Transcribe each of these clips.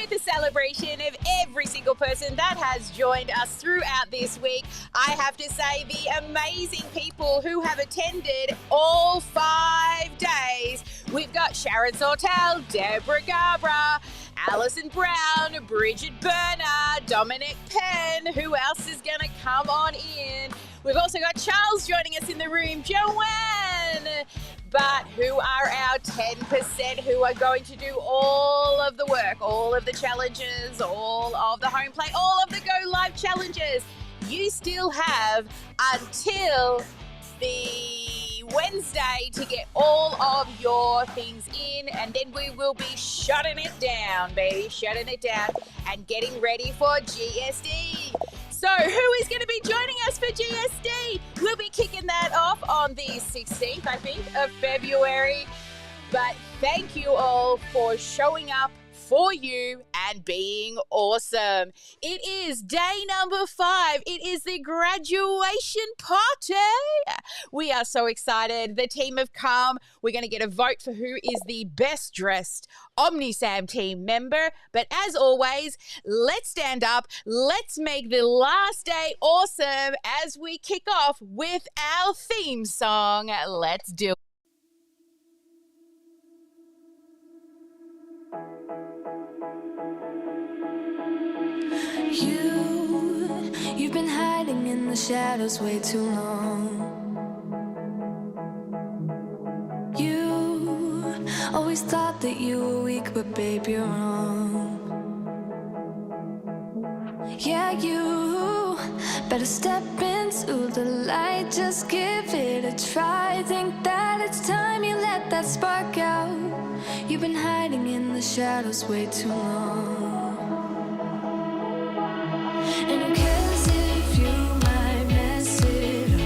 with a celebration of every single person that has joined us throughout this week. I have to say the amazing people who have attended all 5 days. We've got Sharon Sortel, Deborah Gabra, Alison Brown, Bridget Berner, Dominic Penn. Who else is going to come on in? We've also got Charles joining us in the room, Joanne. But who are our 10% who are going to do all of the work, all of the challenges, all of the home play, all of the Go Live challenges? You still have until the Wednesday to get all of your things in, and then we will be shutting it down, baby, shutting it down and getting ready for GSD. So who is going to be joining us for GSD? We'll be kicking that off on the 16th, I think, of February. But thank you all for showing up for you and being awesome. It is day number 5. It is the graduation party. We are so excited. The team have come. We're going to get a vote for who is the best dressed OmniSam team member. But as always, let's stand up. Let's make the last day awesome as we kick off with our theme song. Let's do it. You've been hiding in the shadows way too long. You always thought that you were weak, but babe, you're wrong. Yeah, you better step into the light, just give it a try. Think that it's time you let that spark out. You've been hiding in the shadows way too long. And who cares if you might mess it up?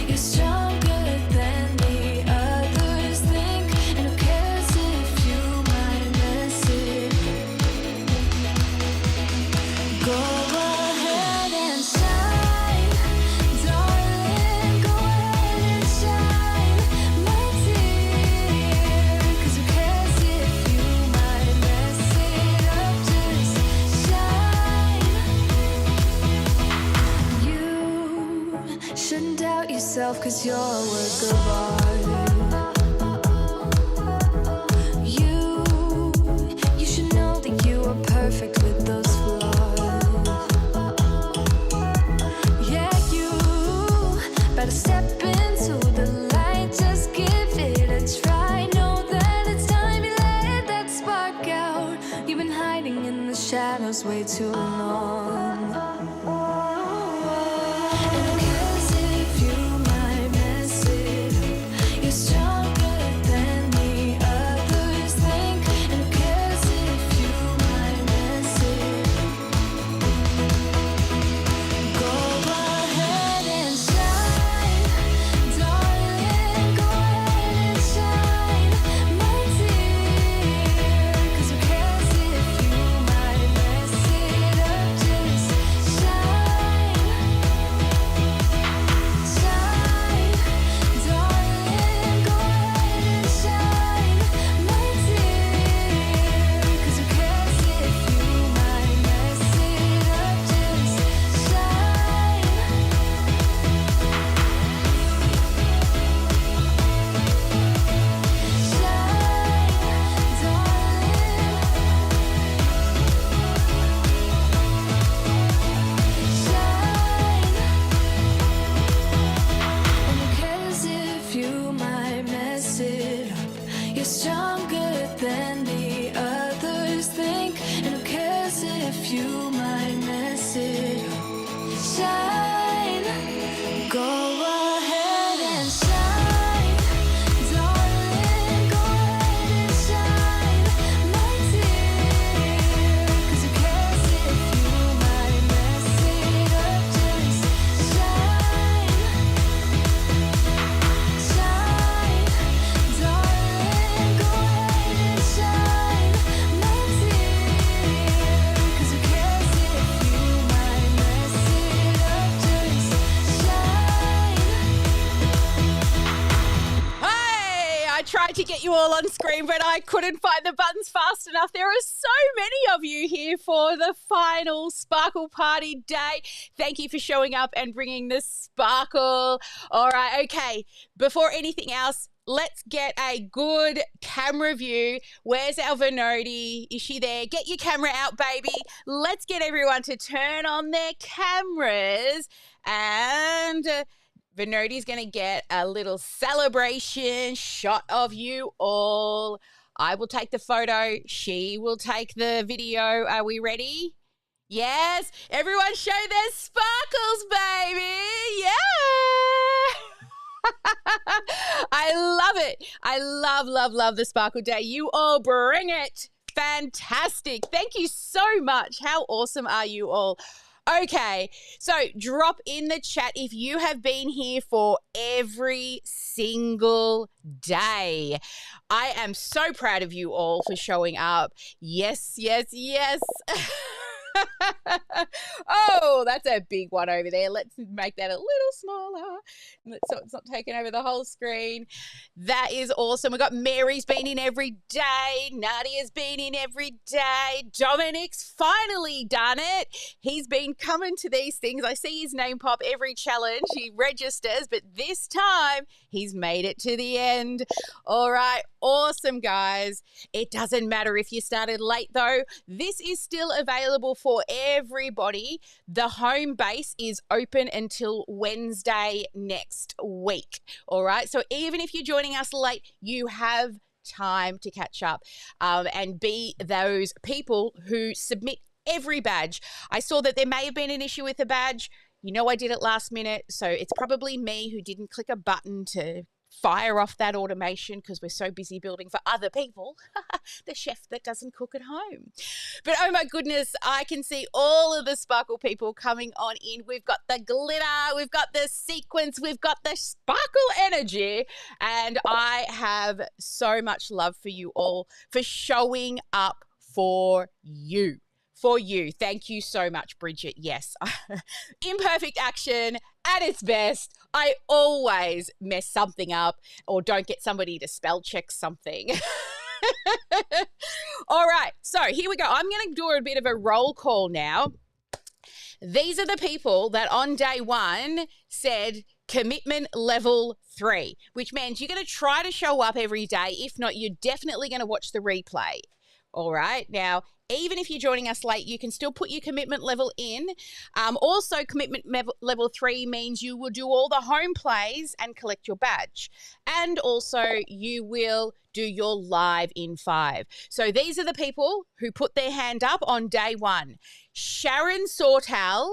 You're stronger than the others think. And who cares if you might mess it up? Go ahead and shine, darling. Go ahead and shine, my dear. 'Cause who cares if you might mess it up? Just shine. You shouldn't doubt yourself, 'cause you're a work of art. You should know that you are perfect with those flaws. Yeah, you better step into the light, just give it a try. Know that it's time you let that spark out. You've been hiding in the shadows way too long. And who cares if you might mess it up? You're stronger than the others think. And who cares if you might mess it up? Go ahead and shine, darling. Go ahead and shine, my dear. 'Cause who cares if you might mess it up? Just shine, shine, darling. Go ahead and shine, my dear. 'Cause who cares if you might mess it up? Just shine. You're stronger than the others think. And who cares if you might mess it up? Shine. Go ahead and shine, darling. Go ahead and shine, my dear. 'Cause who cares if you might mess it up? Just shine, shine, darling. Go ahead and shine, my dear. 'Cause who cares if you might mess it up? you all on screen, but I couldn't find the buttons fast enough. There are so many of you here for the final Sparkle Party day. Thank you for showing up and bringing the sparkle. All right, okay. Before anything else, let's get a good camera view. Where's our Venodi? Is she there? Get your camera out, baby. Let's get everyone to turn on their cameras. And Venodi's going to get a little celebration shot of you all. I will take the photo. She will take the video. Are we ready? Yes. Everyone show their sparkles, baby. Yeah. I love it. I love the Sparkle Day. You all bring it. Fantastic. Thank you so much. How awesome are you all? Okay, so drop in the chat if you have been here for every single day. I am so proud of you all for showing up. Yes, yes, yes. Oh, that's a big one over there. Let's make that a little smaller so it's not taking over the whole screen. That is awesome. We've got Mary's been in every day. Nadia's been in every day. Dominic's finally done it. He's been coming to these things. I see his name pop every challenge. He registers, but this time he's made it to the end. All right. Awesome, guys. It doesn't matter if you started late, though. This is still available for everybody. The home base is open until Wednesday next week. All right. So even if you're joining us late, you have time to catch up and be those people who submit every badge. I saw that there may have been an issue with the badge. You know, I did it last minute, so it's probably me who didn't click a button to fire off that automation because we're so busy building for other people, the chef that doesn't cook at home. But oh my goodness, I can see all of the Sparkle people coming on in. We've got the glitter, we've got the sequence, we've got the sparkle energy, and I have so much love for you all for showing up for you. For you. Thank you so much, Bridget. Yes. Imperfect action at its best. I always mess something up or don't get somebody to spell check something. All right. So here we go. I'm going to do a bit of a roll call now. These are the people that on day one said commitment level 3, which means you're going to try to show up every day. If not, you're definitely going to watch the replay. All right. Now, even if you're joining us late, you can still put your commitment level in. Also, commitment level 3 means you will do all the home plays and collect your badge. And also, you will do your live in 5. So these are the people who put their hand up on day one. Sharon Sortel,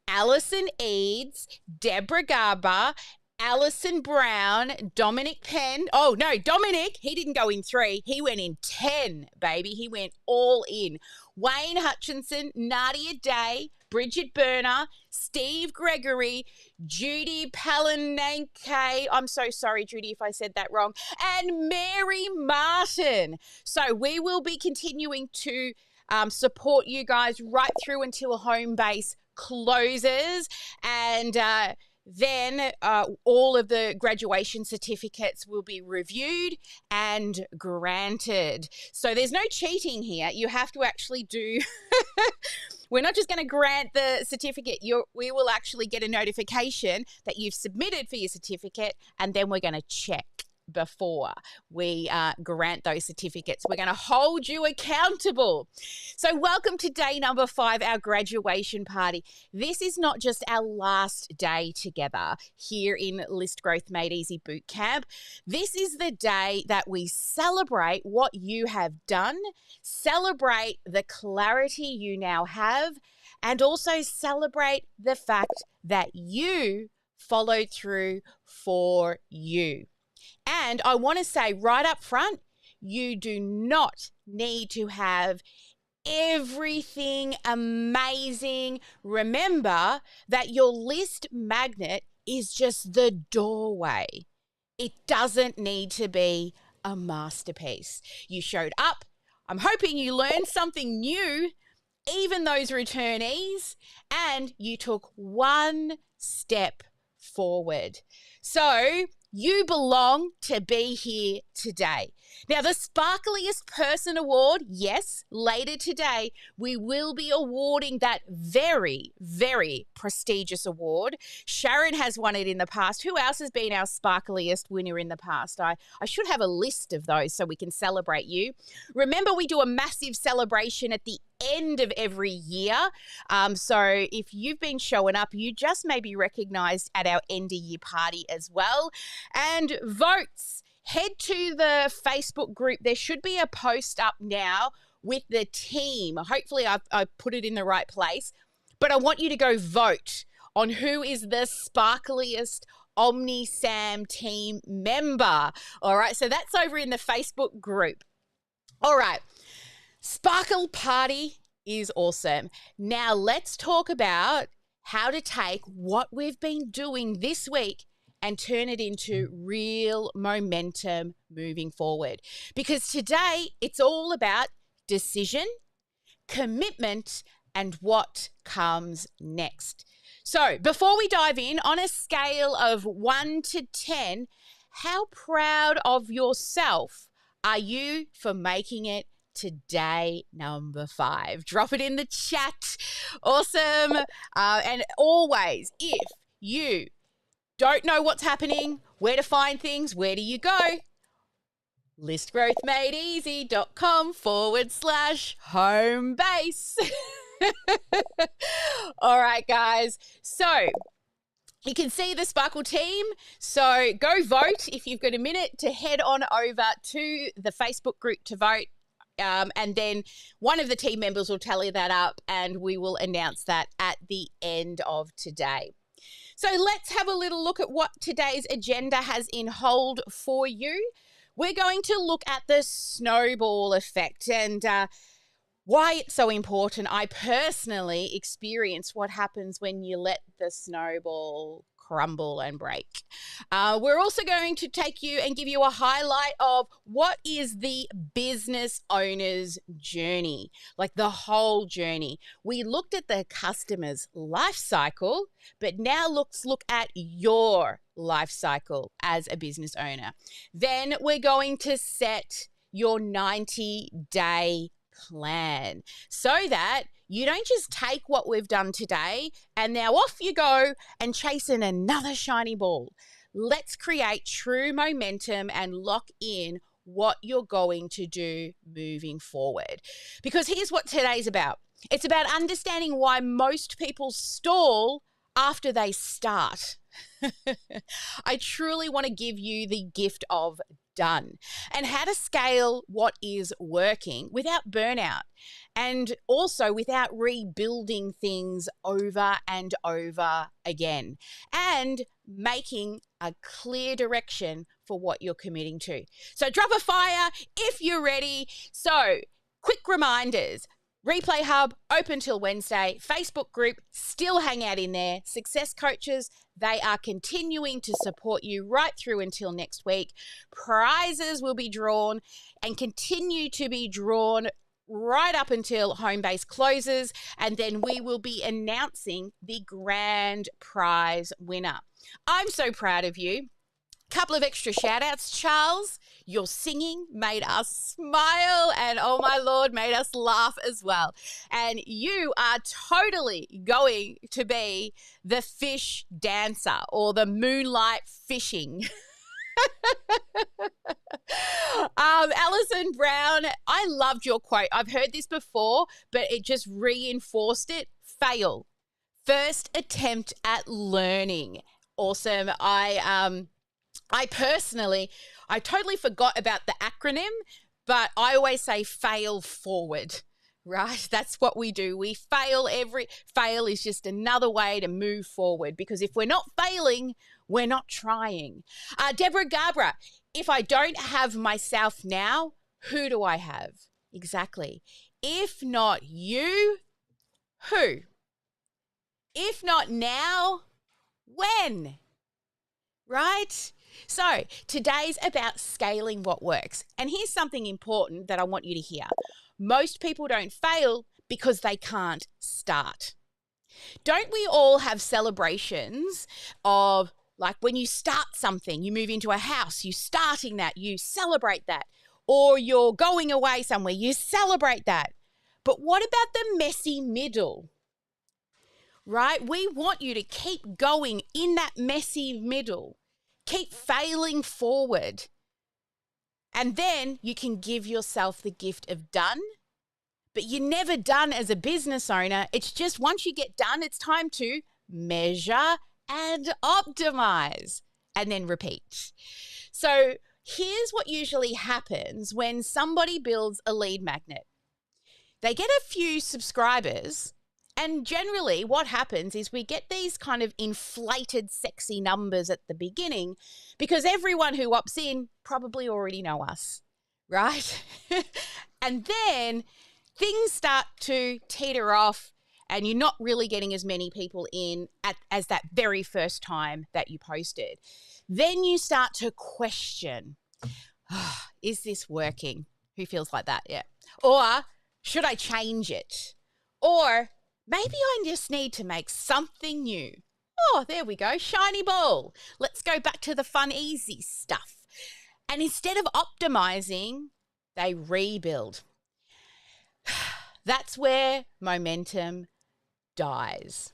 Alison Eads, Deborah Garber, Alison Brown, Dominic Penn. Oh, no, Dominic, he didn't go in 3. He went in 10, baby. He went all in. Wayne Hutchinson, Nadia Day, Bridget Berner, Steve Gregory, Judy Palananke. I'm so sorry, Judy, if I said that wrong. And Mary Martin. So we will be continuing to support you guys right through until home base closes. And then all of the graduation certificates will be reviewed and granted. So there's no cheating here. You have to actually do we're not just going to grant the certificate. We will actually get a notification that you've submitted for your certificate, and then we're going to check before we grant those certificates. We're going to hold you accountable. So welcome to day number 5, our graduation party. This is not just our last day together here in List Growth Made Easy Bootcamp. This is the day that we celebrate what you have done, celebrate the clarity you now have, and also celebrate the fact that you followed through for you. And I want to say right up front, you do not need to have everything amazing. Remember that your list magnet is just the doorway. It doesn't need to be a masterpiece. You showed up. I'm hoping you learned something new, even those returnees, and you took one step forward. So You belong to be here today. Now, the Sparkliest Person Award, yes, later today, we will be awarding that very, very prestigious award. Sharon has won it in the past. Who else has been our Sparkliest winner in the past? I should have a list of those so we can celebrate you. Remember, we do a massive celebration at the end of every year. So if you've been showing up, you just may be recognised at our end of year party as well. And votes. Head to the Facebook group. There should be a post up now with the team. Hopefully I've put it in the right place. But I want you to go vote on who is the sparkliest OmniSam team member. All right, so that's over in the Facebook group. All right, Sparkle Party is awesome. Now let's talk about how to take what we've been doing this week and turn it into real momentum moving forward. Because today it's all about decision, commitment, and what comes next. So before we dive in, on a scale of 1 to 10, how proud of yourself are you for making it to day number 5? Drop it in the chat. Awesome. And always, if you don't know what's happening, where to find things, where do you go? listgrowthmadeeasy.com/home base. All right, guys. So you can see the Sparkle team. So go vote if you've got a minute to head on over to the Facebook group to vote. And then one of the team members will tally that up and we will announce that at the end of today. So let's have a little look at what today's agenda has in hold for you. We're going to look at the snowball effect and why it's so important. I personally experienced what happens when you let the snowball crumble and break. We're also going to take you and give you a highlight of what is the business owner's journey, like the whole journey. We looked at the customer's life cycle, but now let's look at your life cycle as a business owner. Then we're going to set your 90-day plan so that you don't just take what we've done today and now off you go and chasing another shiny ball. Let's create true momentum and lock in what you're going to do moving forward. Because here's what today's about. It's about understanding why most people stall after they start. I truly want to give you the gift of done and how to scale what is working without burnout and also without rebuilding things over and over again and making a clear direction for what you're committing to. So drop a fire if you're ready. So quick reminders. Replay Hub, open till Wednesday. Facebook group, still hang out in there. Success coaches, they are continuing to support you right through until next week. Prizes will be drawn and continue to be drawn right up until home base closes. And then we will be announcing the grand prize winner. I'm so proud of you. Couple of extra shout outs. Charles, your singing made us smile and oh my Lord, made us laugh as well. And you are totally going to be the fish dancer or the moonlight fishing. Alison Brown, I loved your quote. I've heard this before, but it just reinforced it. Fail. First attempt at learning. Awesome. I totally forgot about the acronym, but I always say fail forward, right? That's what we do. We fail fail is just another way to move forward because if we're not failing, we're not trying. Deborah Gabra, if I don't have myself now, who do I have? Exactly. If not you, who? If not now, when? Right? So today's about scaling what works. And here's something important that I want you to hear. Most people don't fail because they can't start. Don't we all have celebrations of Like when you start something, you move into a house, you're starting that, you celebrate that. Or you're going away somewhere, you celebrate that. But what about the messy middle? Right? We want you to keep going in that messy middle. Keep failing forward. And then you can give yourself the gift of done. But you're never done as a business owner. It's just once you get done, it's time to measure and optimize and then repeat. So here's what usually happens when somebody builds a lead magnet. They get a few subscribers, and generally what happens is we get these kind of inflated, sexy numbers at the beginning because everyone who opts in probably already know us, right? And then things start to teeter off and you're not really getting as many people in as that very first time that you posted. Then you start to question, is this working? Who feels like that? Yeah. Or should I change it? Or maybe I just need to make something new. Oh, there we go. Shiny ball. Let's go back to the fun, easy stuff. And instead of optimizing, they rebuild. That's where momentum dies,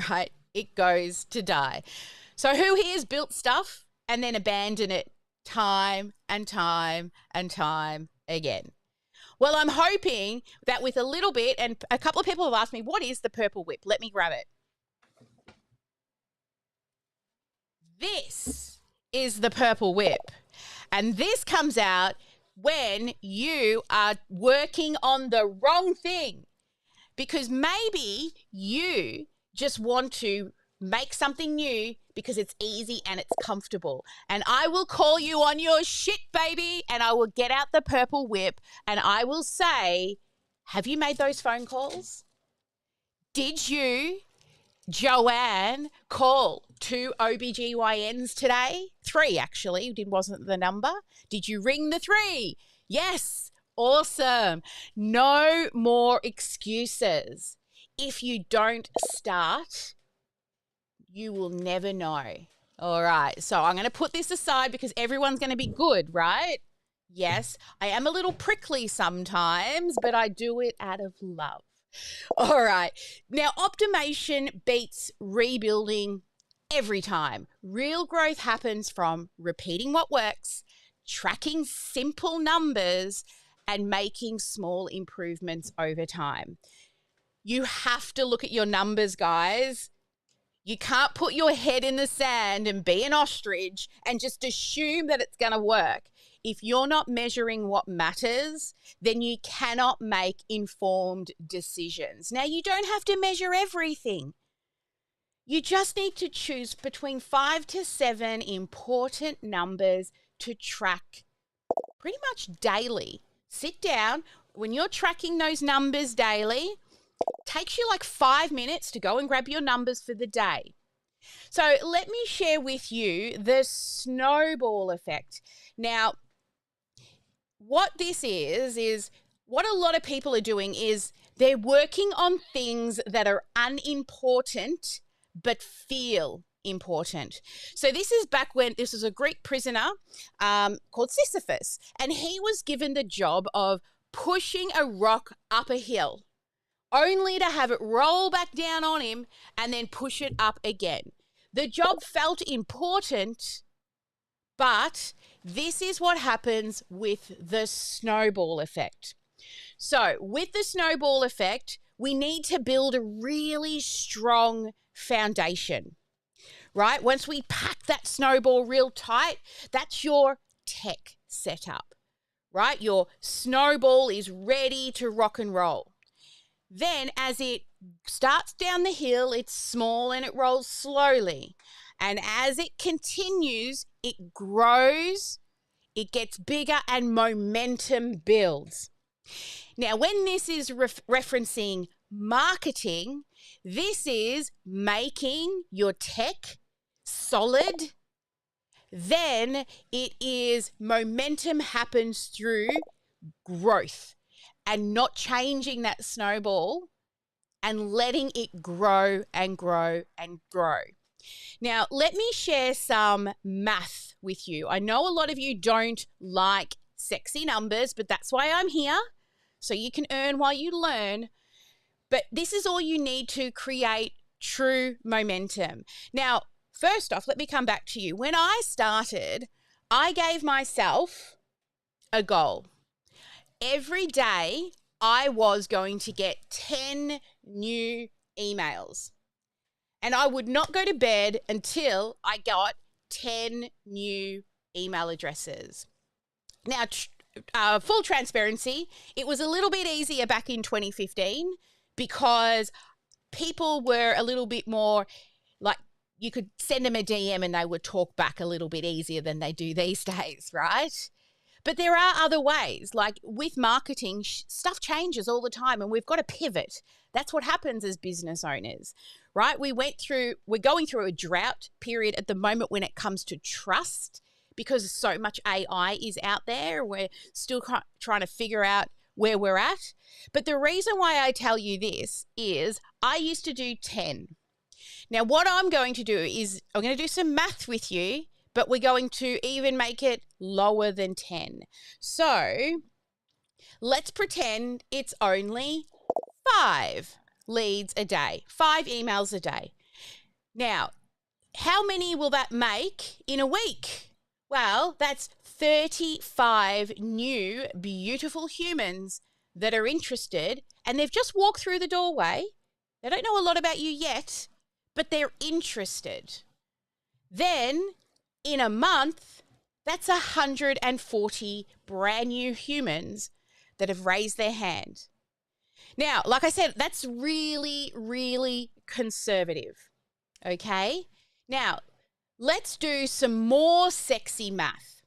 right? It goes to die. So who here's built stuff and then abandoned it time and time and time again? Well, I'm hoping that with a little bit, and a couple of people have asked me, what is the purple whip? Let me grab it. This is the purple whip. And this comes out when you are working on the wrong thing. Because maybe you just want to make something new because it's easy and it's comfortable. And I will call you on your shit, baby, and I will get out the purple whip and I will say, have you made those phone calls? Did you, Joanne, call 2 OBGYNs today? 3, actually, wasn't the number. Did you ring the 3? Yes. Awesome. No more excuses. If you don't start, you will never know. All right. So I'm going to put this aside because everyone's going to be good, right? Yes, I am a little prickly sometimes, but I do it out of love. All right. Now, optimization beats rebuilding every time. Real growth happens from repeating what works, tracking simple numbers, and making small improvements over time. You have to look at your numbers, guys. You can't put your head in the sand and be an ostrich and just assume that it's going to work. If you're not measuring what matters, then you cannot make informed decisions. Now, you don't have to measure everything. You just need to choose between 5 to 7 important numbers to track pretty much daily. Sit down. When you're tracking those numbers daily, takes you like 5 minutes to go and grab your numbers for the day. So let me share with you the snowball effect. Now, what this is what a lot of people are doing is they're working on things that are unimportant but feel important. So this is back when this was a Greek prisoner called Sisyphus, and he was given the job of pushing a rock up a hill, only to have it roll back down on him and then push it up again. The job felt important, but this is what happens with the snowball effect. So with the snowball effect, we need to build a really strong foundation, right? Once we pack that snowball real tight, that's your tech setup, right? Your snowball is ready to rock and roll. Then as it starts down the hill, it's small and it rolls slowly. And as it continues, it grows, it gets bigger, and momentum builds. Now, when this is referencing marketing, this is making your tech solid. Then it is momentum happens through growth and not changing that snowball and letting it grow and grow and grow. Now, let me share some math with you. I know a lot of you don't like sexy numbers, but that's why I'm here, so you can earn while you learn. But this is all you need to create true momentum. Now, first off, let me come back to you. When I started, I gave myself a goal. Every day, I was going to get 10 new emails. And I would not go to bed until I got 10 new email addresses. Now, full transparency, it was a little bit easier back in 2015 because people were a little bit more like, you could send them a DM and they would talk back a little bit easier than they do these days, right? But there are other ways. Like with marketing, stuff changes all the time and we've got to pivot. That's what happens as business owners, right? We're going through a drought period at the moment when it comes to trust because so much AI is out there. We're still trying to figure out where we're at. But the reason why I tell you this is I used to do 10. Now, what I'm going to do is I'm going to do some math with you, but we're going to even make it lower than 10. So let's pretend it's only 5 leads a day, 5 emails a day. Now, how many will that make in a week? Well, that's 35 new beautiful humans that are interested and they've just walked through the doorway. They don't know a lot about you yet, but they're interested. Then in a month, that's 140 brand new humans that have raised their hand. Now, like I said, that's really, really conservative, okay? Now, let's do some more sexy math.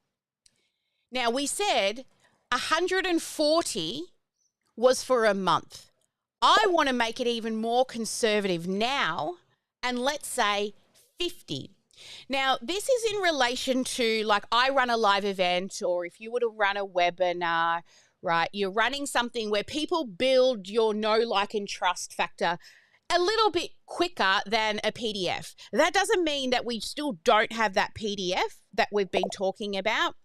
Now, we said 140 was for a month. I want to make it even more conservative now, and let's say 50. Now, this is in relation to, like, I run a live event, or if you were to run a webinar, right? You're running something where people build your know, like, and trust factor a little bit quicker than a PDF. That doesn't mean that we still don't have that PDF that we've been talking about.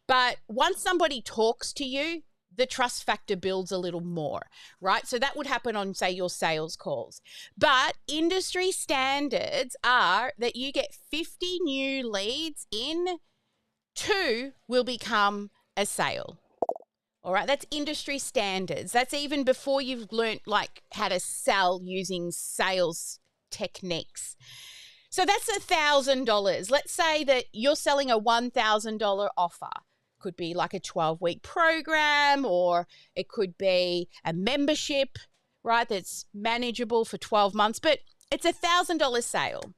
But once somebody talks to you, the trust factor builds a little more, right? So that would happen on, say, your sales calls. But industry standards are that you get 50 new leads in, 2 will become a sale. All right, that's industry standards. That's even before you've learnt like how to sell using sales techniques. So that's $1,000. Let's say that you're selling a $1,000 offer. Could be like a 12-week program, or it could be a membership, right? That's manageable for 12 months, but it's a $1,000 sale.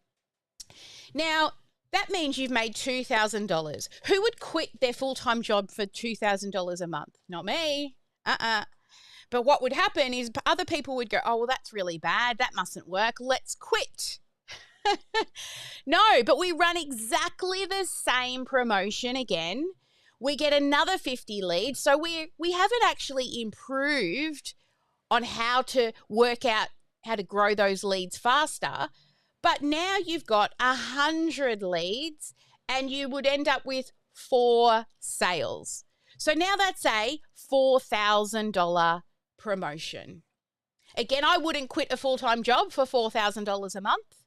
Now, that means you've made $2,000. Who would quit their full-time job for $2,000 a month? Not me. But what would happen is other people would go, oh, well, that's really bad. That mustn't work. Let's quit. No, but we run exactly the same promotion again. We get another 50 leads. So we haven't actually improved on how to work out how to grow those leads faster. But now you've got 100 leads and you would end up with 4 sales. So now that's a $4,000 promotion. Again, I wouldn't quit a full-time job for $4,000 a month,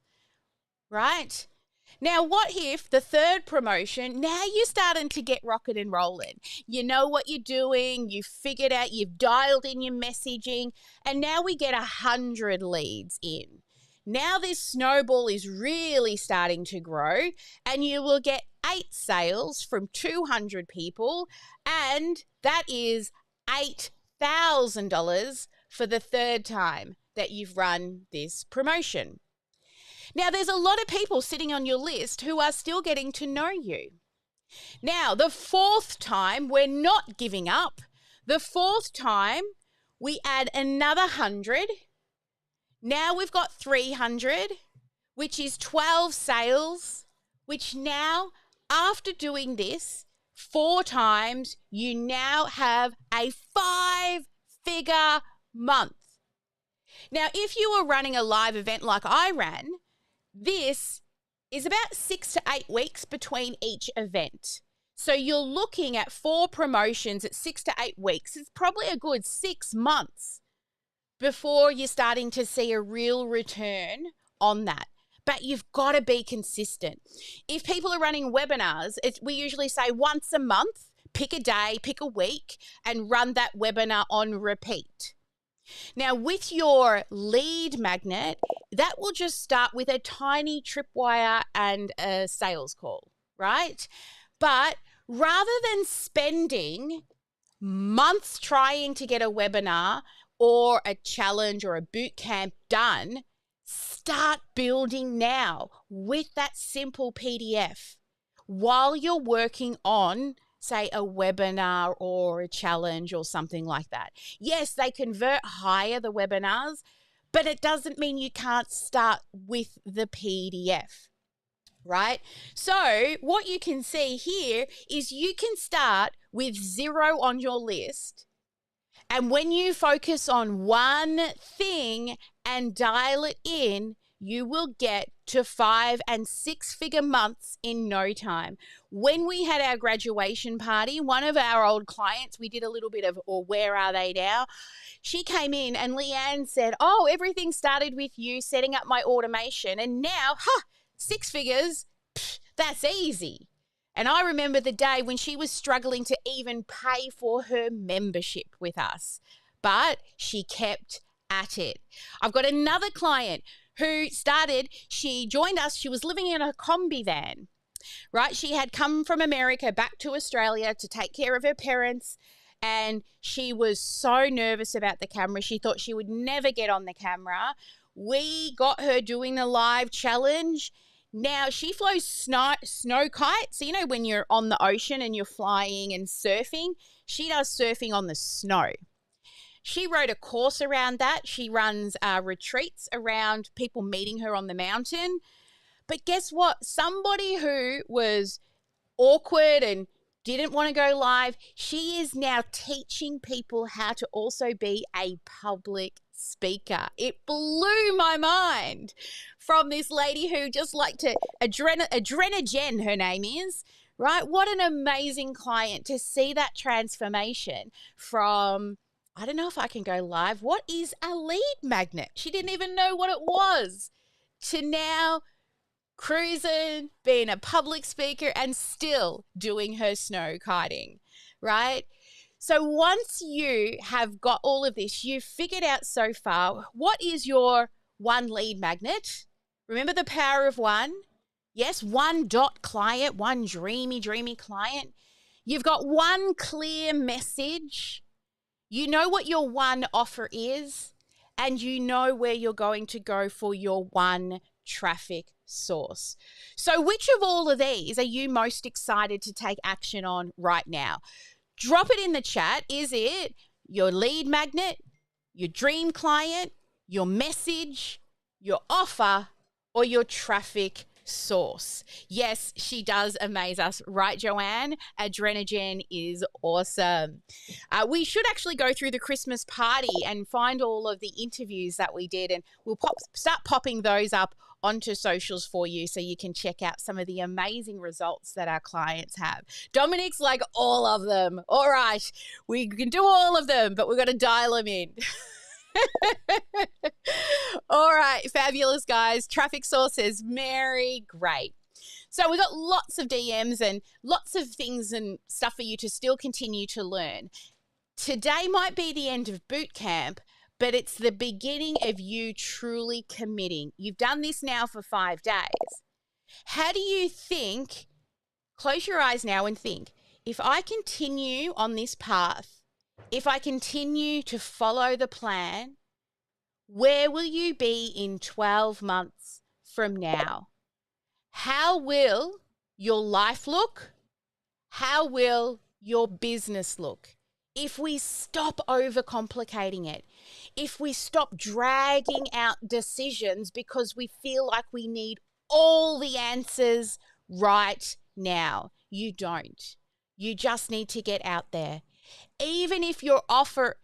right? Now, what if the third promotion, now you're starting to get rocking and rolling. You know what you're doing, you've figured out, you've dialed in your messaging, and now we get 100 leads in. Now this snowball is really starting to grow, and you will get 8 sales from 200 people, and that is $8,000 for the third time that you've run this promotion. Now, there's a lot of people sitting on your list who are still getting to know you. Now, the 4th time, we're not giving up. The 4th time, we add another 100. Now we've got 300, which is 12 sales, which now, after doing this 4 times, you now have a 5-figure month. Now, if you were running a live event like I ran, this is about 6 to 8 weeks between each event. So you're looking at 4 promotions at 6 to 8 weeks. It's probably a good 6 months before you're starting to see a real return on that. But you've got to be consistent. If people are running webinars, we usually say once a month, pick a day, pick a week, and run that webinar on repeat. Now, with your lead magnet, that will just start with a tiny tripwire and a sales call, right? But rather than spending months trying to get a webinar or a challenge or a boot camp done, start building now with that simple PDF while you're working on, say, a webinar or a challenge or something like that. Yes, they convert higher, the webinars, but it doesn't mean you can't start with the PDF, right? So what you can see here is you can start with 0 on your list. And when you focus on one thing and dial it in, you will get to 5 and 6 figure months in no time. When we had our graduation party, one of our old clients, we did a little bit of, or where are they now? She came in and Leanne said, oh, everything started with you setting up my automation. And now, 6 figures, that's easy. And I remember the day when she was struggling to even pay for her membership with us, but she kept at it. I've got another client who she joined us, she was living in a combi van, right? She had come from America back to Australia to take care of her parents, and she was so nervous about the camera. She thought she would never get on the camera. We got her doing the live challenge. Now, she flows snow kites. So, you know, when you're on the ocean and you're flying and surfing, she does surfing on the snow. She wrote a course around that. She runs retreats around people meeting her on the mountain. But guess what? Somebody who was awkward and didn't want to go live, she is now teaching people how to also be a public speaker. It blew my mind from this lady who just liked to, Adrena, her name is, right? What an amazing client to see that transformation from, I don't know if I can go live, what is a lead magnet? She didn't even know what it was, to now cruising, being a public speaker, and still doing her snow kiting, right? So once you have got all of this, you've figured out so far, what is your one lead magnet? Remember the power of one? Yes, one dot client, one dreamy client. You've got one clear message. You know what your one offer is, and you know where you're going to go for your one traffic source. So which of all of these are you most excited to take action on right now? Drop it in the chat. Is it your lead magnet, your dream client, your message, your offer, or your traffic source? Yes, she does amaze us, right, Joanne? Adrenogen is awesome. We should actually go through the Christmas party and find all of the interviews that we did, and we'll start popping those up onto socials for you so you can check out some of the amazing results that our clients have. Dominic's like, all of them. All right, we can do all of them, but we've got to dial them in. All right, fabulous, guys. Traffic sources, Mary, great. So we've got lots of DMs and lots of things and stuff for you to still continue to learn. Today might be the end of boot camp, but it's the beginning of you truly committing. You've done this now for 5 days. How do you think, close your eyes now and think, if I continue on this path, if I continue to follow the plan, where will you be in 12 months from now? How will your life look? How will your business look? If we stop overcomplicating it, if we stop dragging out decisions because we feel like we need all the answers right now. You don't. You just need to get out there. Even if your offer,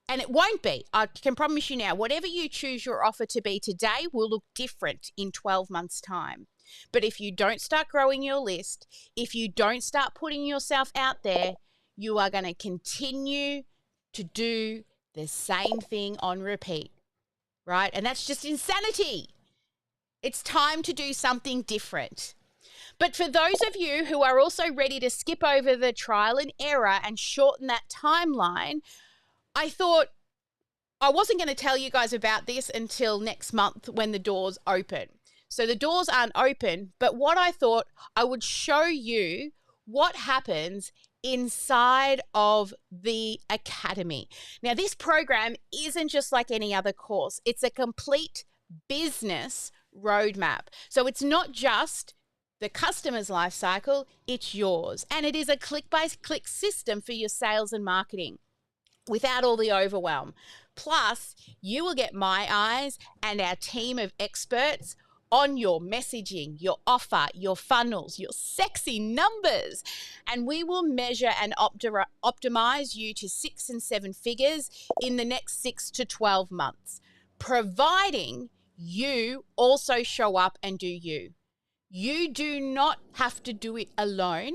and it won't be, I can promise you now, whatever you choose your offer to be today will look different in 12 months' time. But if you don't start growing your list, if you don't start putting yourself out there, you are going to continue to do the same thing on repeat, right? And that's just insanity. It's time to do something different. But for those of you who are also ready to skip over the trial and error and shorten that timeline, I thought I wasn't going to tell you guys about this until next month when the doors open. So the doors aren't open, but what I thought I would show you what happens inside of the academy. Now, this program isn't just like any other course. It's a complete business roadmap. So it's not just the customer's life cycle, it's yours. And it is a click-by-click system for your sales and marketing without all the overwhelm. Plus, you will get my eyes and our team of experts on your messaging, your offer, your funnels, your sexy numbers. And we will measure and optimize you to 6 and 7 figures in the next 6 to 12 months, providing you also show up and do you. You do not have to do it alone,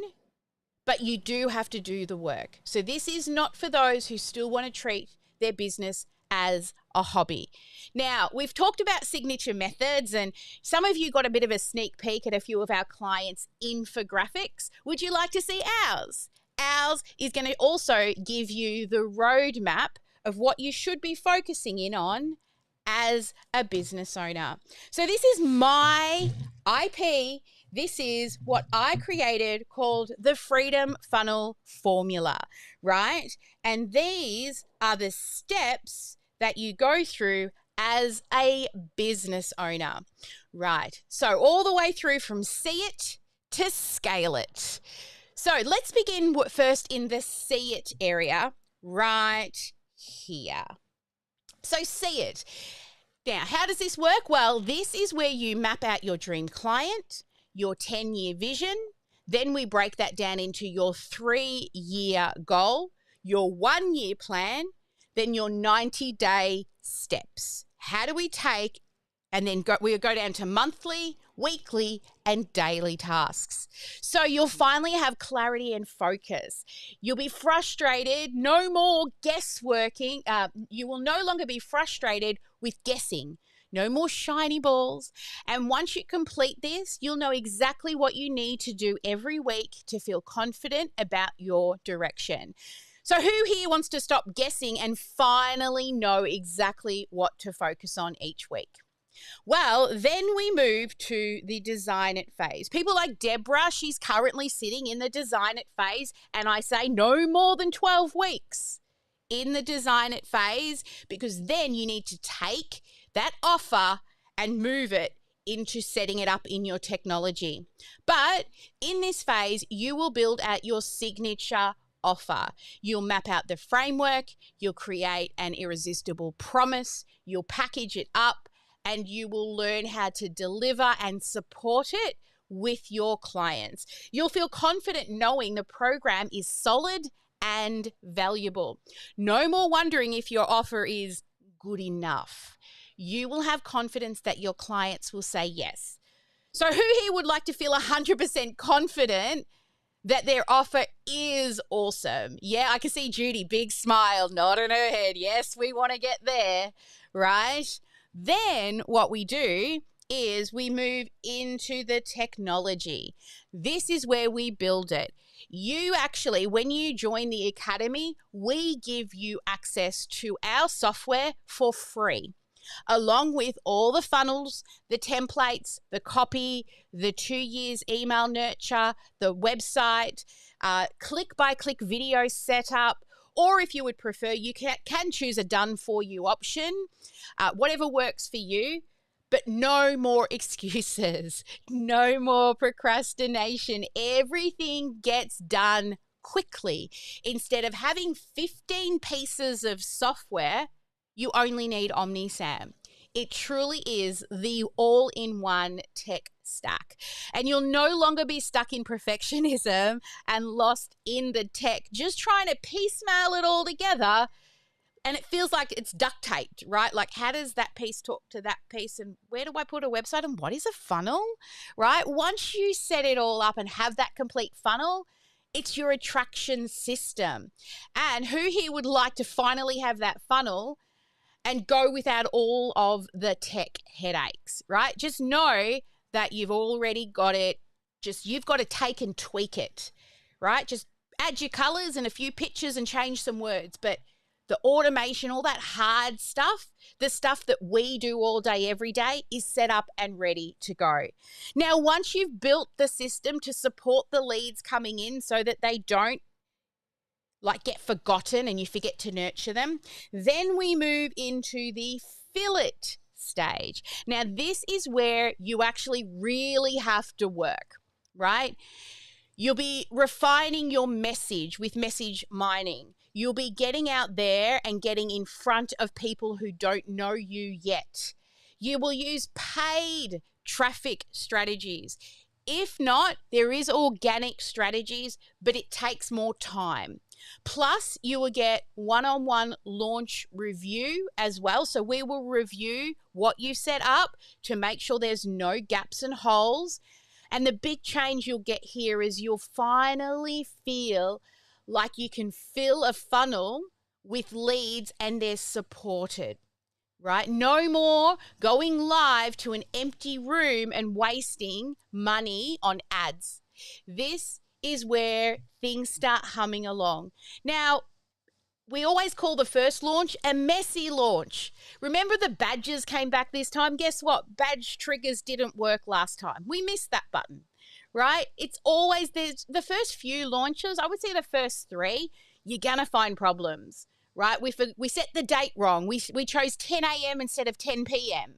but you do have to do the work. So this is not for those who still want to treat their business as a hobby. Now, we've talked about signature methods, and some of you got a bit of a sneak peek at a few of our clients' infographics. Would you like to see ours? Ours is going to also give you the roadmap of what you should be focusing in on as a business owner. So this is my IP. This is what I created called the Freedom Funnel Formula, right? And these are the steps that you go through as a business owner, right? So all the way through from see it to scale it. So let's begin first in the see it area right here. So see it. Now, how does this work? Well, this is where you map out your dream client, your 10-year vision. Then we break that down into your 3-year goal, your 1-year plan, then your 90-day steps. How do we take and then we go down to monthly, weekly, and daily tasks. So you'll finally have clarity and focus. You'll be frustrated, no more guessworking. You will no longer be frustrated with guessing. No more shiny balls. And once you complete this, you'll know exactly what you need to do every week to feel confident about your direction. So who here wants to stop guessing and finally know exactly what to focus on each week? Well, then we move to the design it phase. People like Deborah, she's currently sitting in the design it phase, and I say no more than 12 weeks in the design it phase, because then you need to take that offer and move it into setting it up in your technology. But in this phase, you will build out your signature offer. You'll map out the framework, you'll create an irresistible promise, you'll package it up, and you will learn how to deliver and support it with your clients. You'll feel confident knowing the program is solid and valuable. No more wondering if your offer is good enough. You will have confidence that your clients will say yes. So who here would like to feel 100% confident that their offer is awesome? Yeah, I can see Judy, big smile, nod in her head. Yes, we want to get there, right? Then what we do is we move into the technology. This is where we build it. You actually, when you join the academy, we give you access to our software for free, along with all the funnels, the templates, the copy, the 2 years email nurture, the website, click-by-click video setup, or if you would prefer, you can choose a done-for-you option, whatever works for you. But no more excuses, no more procrastination. Everything gets done quickly. Instead of having 15 pieces of software, you only need OmniSam. It truly is the all-in-one tech stack. And you'll no longer be stuck in perfectionism and lost in the tech, just trying to piecemeal it all together. and it feels like it's duct taped, right? Like, how does that piece talk to that piece? And where do I put a website? And what is a funnel, right? Once you set it all up and have that complete funnel, it's your attraction system. And who here would like to finally have that funnel and go without all of the tech headaches, right? Just know that you've already got it. Just you've got to take and tweak it, right? Just add your colors and a few pictures and change some words. But the automation, all that hard stuff, the stuff that we do all day, every day, is set up and ready to go. Now, once you've built the system to support the leads coming in so that they don't like get forgotten and you forget to nurture them, then we move into the fillet stage. Now, this is where you actually really have to work, right? You'll be refining your message with message mining. You'll be getting out there and getting in front of people who don't know you yet. You will use paid traffic strategies. If not, there is organic strategies, but it takes more time. Plus, you will get one-on-one launch review as well. So we will review what you set up to make sure there's no gaps and holes. And the big change you'll get here is you'll finally feel like you can fill a funnel with leads and they're supported, right? No more going live to an empty room and wasting money on ads. This is where things start humming along. Now, we always call the first launch a messy launch. Remember the badges came back this time? Guess what? Badge triggers didn't work last time. We missed that button, right? It's always there's the first few launches, I would say the first 3, you're going to find problems, right? We set the date wrong. We chose 10 a.m. instead of 10 p.m.,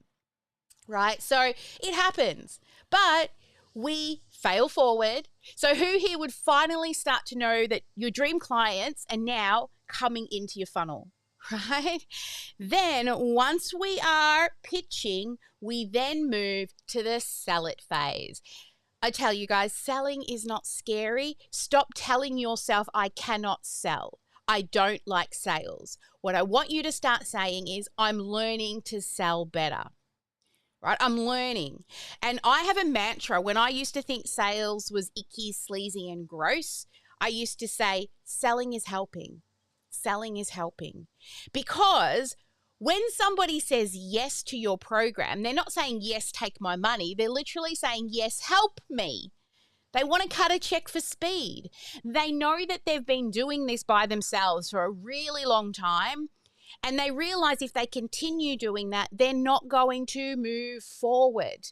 right? So it happens, but we fail forward. So who here would finally start to know that your dream clients are now coming into your funnel, right? Then once we are pitching, we then move to the sell it phase. I tell you guys, selling is not scary. Stop telling yourself, I cannot sell. I don't like sales. What I want you to start saying is, I'm learning to sell better. Right? I'm learning. And I have a mantra. When I used to think sales was icky, sleazy, and gross, I used to say, selling is helping. Selling is helping. Because when somebody says yes to your program, they're not saying, yes, take my money. They're literally saying, yes, help me. They want to cut a check for speed. They know that they've been doing this by themselves for a really long time. And they realize if they continue doing that, they're not going to move forward.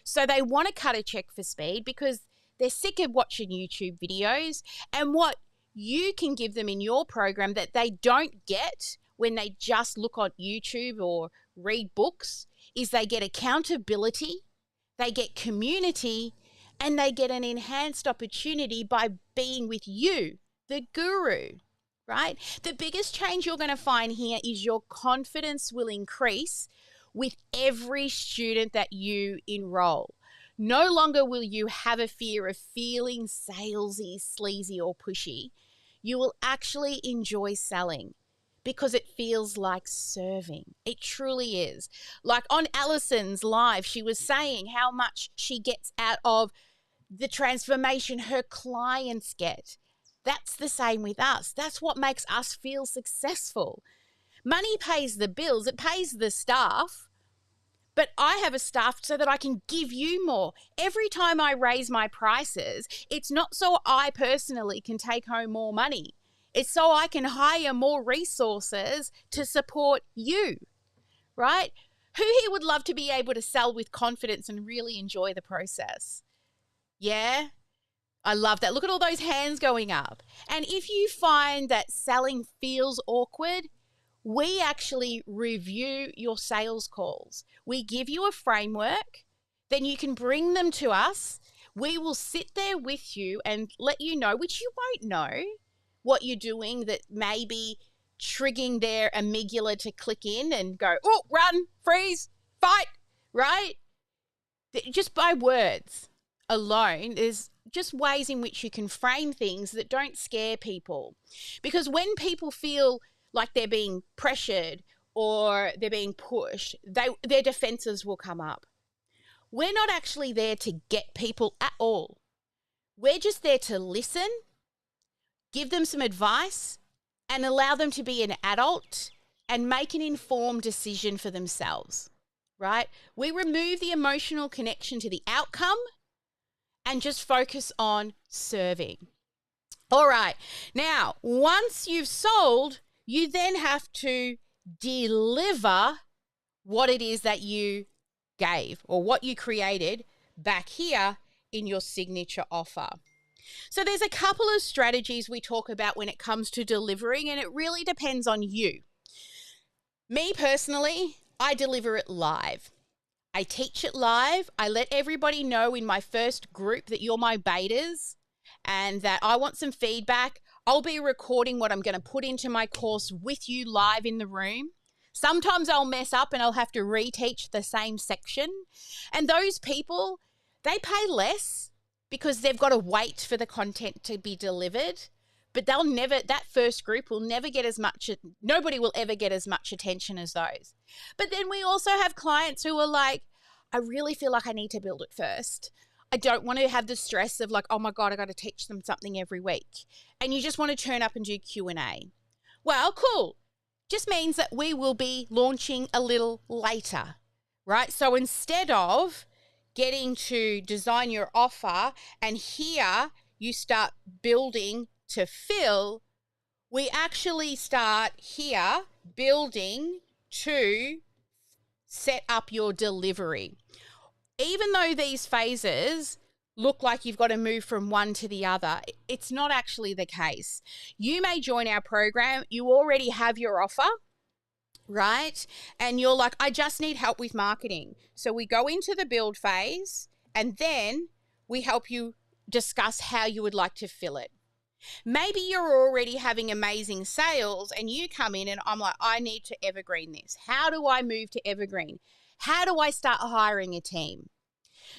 So they want to cut a check for speed because they're sick of watching YouTube videos. And what you can give them in your program that they don't get when they just look on YouTube or read books is they get accountability, they get community, and they get an enhanced opportunity by being with you, the guru. Right? The biggest change you're going to find here is your confidence will increase with every student that you enroll. No longer will you have a fear of feeling salesy, sleazy, or pushy. You will actually enjoy selling because it feels like serving. It truly is. Like on Allison's live, she was saying how much she gets out of the transformation her clients get. That's the same with us. That's what makes us feel successful. Money pays the bills. It pays the staff. But I have a staff so that I can give you more. Every time I raise my prices, it's not so I personally can take home more money. It's so I can hire more resources to support you, right? Who here would love to be able to sell with confidence and really enjoy the process? Yeah? I love that. Look at all those hands going up. And if you find that selling feels awkward, we actually review your sales calls. We give you a framework, then you can bring them to us. We will sit there with you and let you know, which you won't know, what you're doing that may be triggering their amygdala to click in and go, oh, run, freeze, fight, right? Just by words alone, there's just ways in which you can frame things that don't scare people. Because when people feel like they're being pressured or they're being pushed, their defenses will come up. We're not actually there to get people at all. We're just there to listen, give them some advice, and allow them to be an adult and make an informed decision for themselves, right? We remove the emotional connection to the outcome and just focus on serving. All right. Now, once you've sold, you then have to deliver what it is that you gave or what you created back here in your signature offer. So there's a couple of strategies we talk about when it comes to delivering, and it really depends on you. Me personally, I deliver it live. I teach it live. I let everybody know in my first group that you're my betas and that I want some feedback. I'll be recording what I'm going to put into my course with you live in the room. Sometimes I'll mess up and I'll have to reteach the same section. And those people, they pay less because they've got to wait for the content to be delivered. But that first group will never get as much, nobody will ever get as much attention as those. But then we also have clients who are like, I really feel like I need to build it first. I don't want to have the stress of like, oh my God, I got to teach them something every week. And you just want to turn up and do Q&A. Well, cool. Just means that we will be launching a little later, right? So instead of getting to design your offer and here you start building to fill, we actually start here building to set up your delivery. Even though these phases look like you've got to move from one to the other, it's not actually the case. You may join our program, you already have your offer, right? And you're like, I just need help with marketing. So we go into the build phase and then we help you discuss how you would like to fill it. Maybe you're already having amazing sales and you come in and I'm like, I need to evergreen this. How do I move to evergreen? How do I start hiring a team?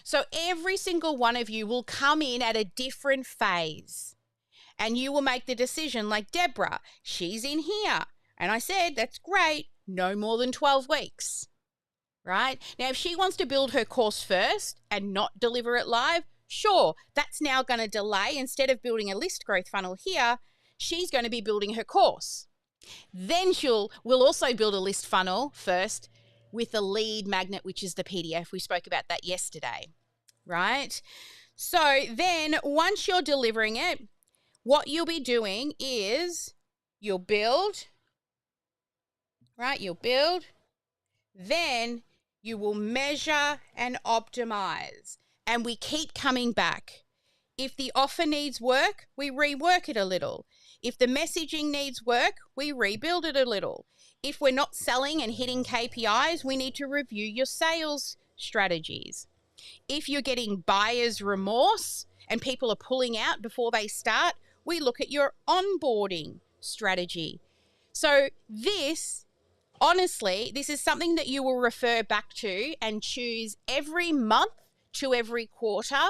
So every single one of you will come in at a different phase and you will make the decision like Deborah, she's in here. And I said, that's great. No more than 12 weeks, right? Now, if she wants to build her course first and not deliver it live, sure, that's now going to delay. Instead of building a list growth funnel here, she's going to be building her course. Then we'll also build a list funnel first with the lead magnet, which is the PDF. We spoke about that yesterday, right? So then once you're delivering it, what you'll be doing is you'll build, right? You'll build, then you will measure and optimize. And we keep coming back. If the offer needs work, we rework it a little. If the messaging needs work, we rebuild it a little. If we're not selling and hitting KPIs, we need to review your sales strategies. If you're getting buyer's remorse and people are pulling out before they start, we look at your onboarding strategy. So honestly, this is something that you will refer back to and choose every month to every quarter.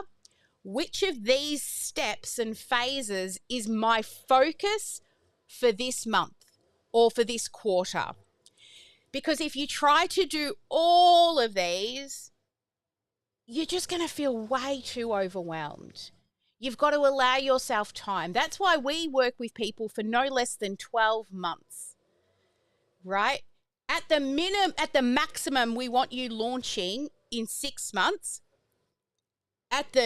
Which of these steps and phases is my focus for this month or for this quarter? Because if you try to do all of these, you're just going to feel way too overwhelmed. You've got to allow yourself time. That's why we work with people for no less than 12 months, right? At the maximum, we want you launching in 6 months.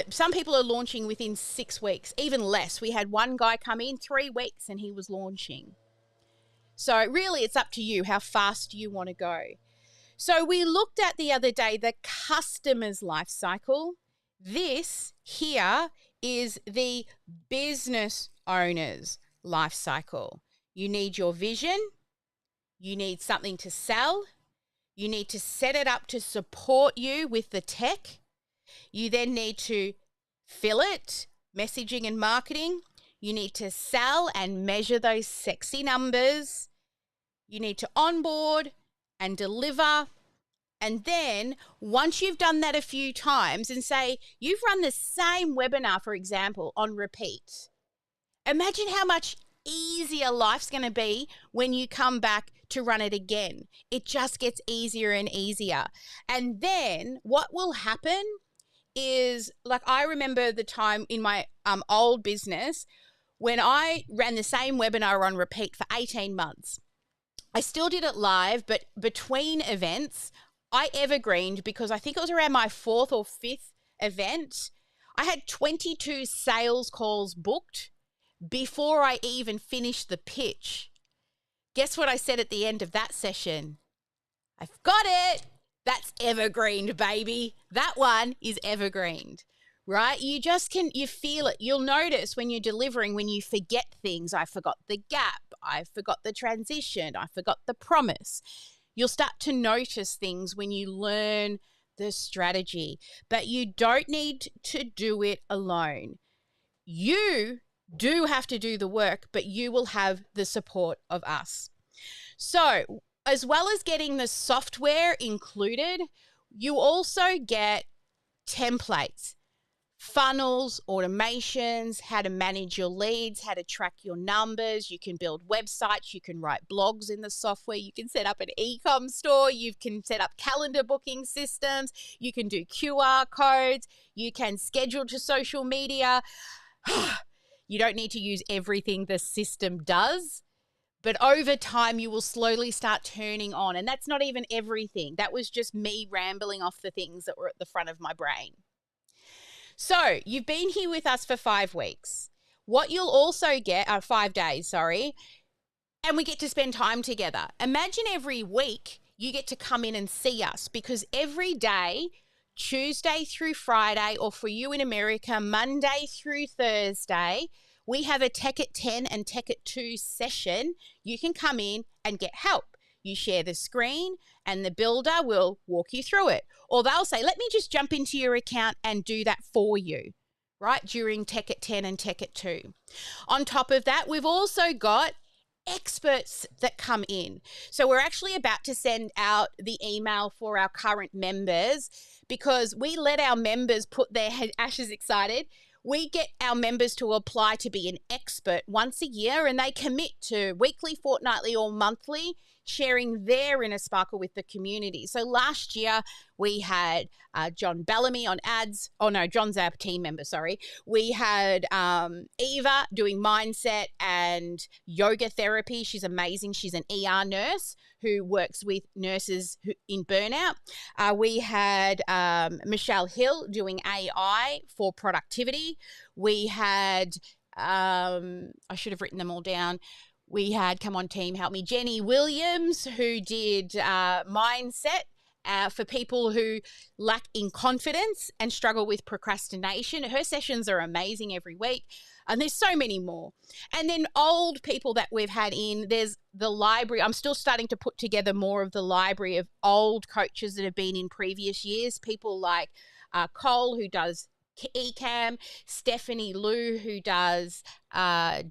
Some people are launching within 6 weeks, even less. We had one guy come in 3 weeks and he was launching. So really it's up to you how fast you want to go. So we looked at the other day the customer's life cycle. This here is the business owner's life cycle. You need your vision. You need something to sell. You need to set it up to support you with the tech. You then need to fill it, messaging and marketing. You need to sell and measure those sexy numbers. You need to onboard and deliver. And then once you've done that a few times and say you've run the same webinar, for example, on repeat, imagine how much easier life's going to be when you come back to run it again. It just gets easier and easier. And then what will happen is, like, I remember the time in my old business when I ran the same webinar on repeat for 18 months. I still did it live, but between events, I evergreened because I think it was around my 4th or 5th event. I had 22 sales calls booked before I even finished the pitch. Guess what I said at the end of that session? I've got it. That's evergreened, baby. That one is evergreened, right? You feel it. You'll notice when you're delivering, when you forget things. I forgot the gap. I forgot the transition. I forgot the promise. You'll start to notice things when you learn the strategy, but you don't need to do it alone. You do have to do the work, but you will have the support of us. So, as well as getting the software included, you also get templates, funnels, automations, how to manage your leads, how to track your numbers. You can build websites, you can write blogs in the software, you can set up an e-com store, you can set up calendar booking systems, you can do QR codes, you can schedule to social media. You don't need to use everything the system does, but over time you will slowly start turning on. And that's not even everything. That was just me rambling off the things that were at the front of my brain. So you've been here with us for 5 weeks. What you'll also get are 5 days, sorry, and we get to spend time together. Imagine every week you get to come in and see us, because every day, Tuesday through Friday, or for you in America, Monday through Thursday, we have a Tech at 10 and Tech at 2 session. You can come in and get help. You share the screen and the builder will walk you through it. Or they'll say, let me just jump into your account and do that for you, right, during Tech at 10 and Tech at 2. On top of that, we've also got experts that come in. So we're actually about to send out the email for our current members, because we let our members put their Ashes excited. We get our members to apply to be an expert once a year, and they commit to weekly, fortnightly, or monthly sharing their inner sparkle with the community. So last year we had John Bellamy on ads. Oh no, John's our team member, sorry. We had Eva doing mindset and yoga therapy. She's amazing. She's an ER nurse who works with nurses in burnout. We had Michelle Hill doing AI for productivity. We had, I should have written them all down. We had, come on team, help me, Jenny Williams, who did mindset for people who lack in confidence and struggle with procrastination. Her sessions are amazing every week. And there's so many more. And then old people that we've had in, there's the library. I'm still starting to put together more of the library of old coaches that have been in previous years. People like Cole, who does eCam, Stephanie Liu, who does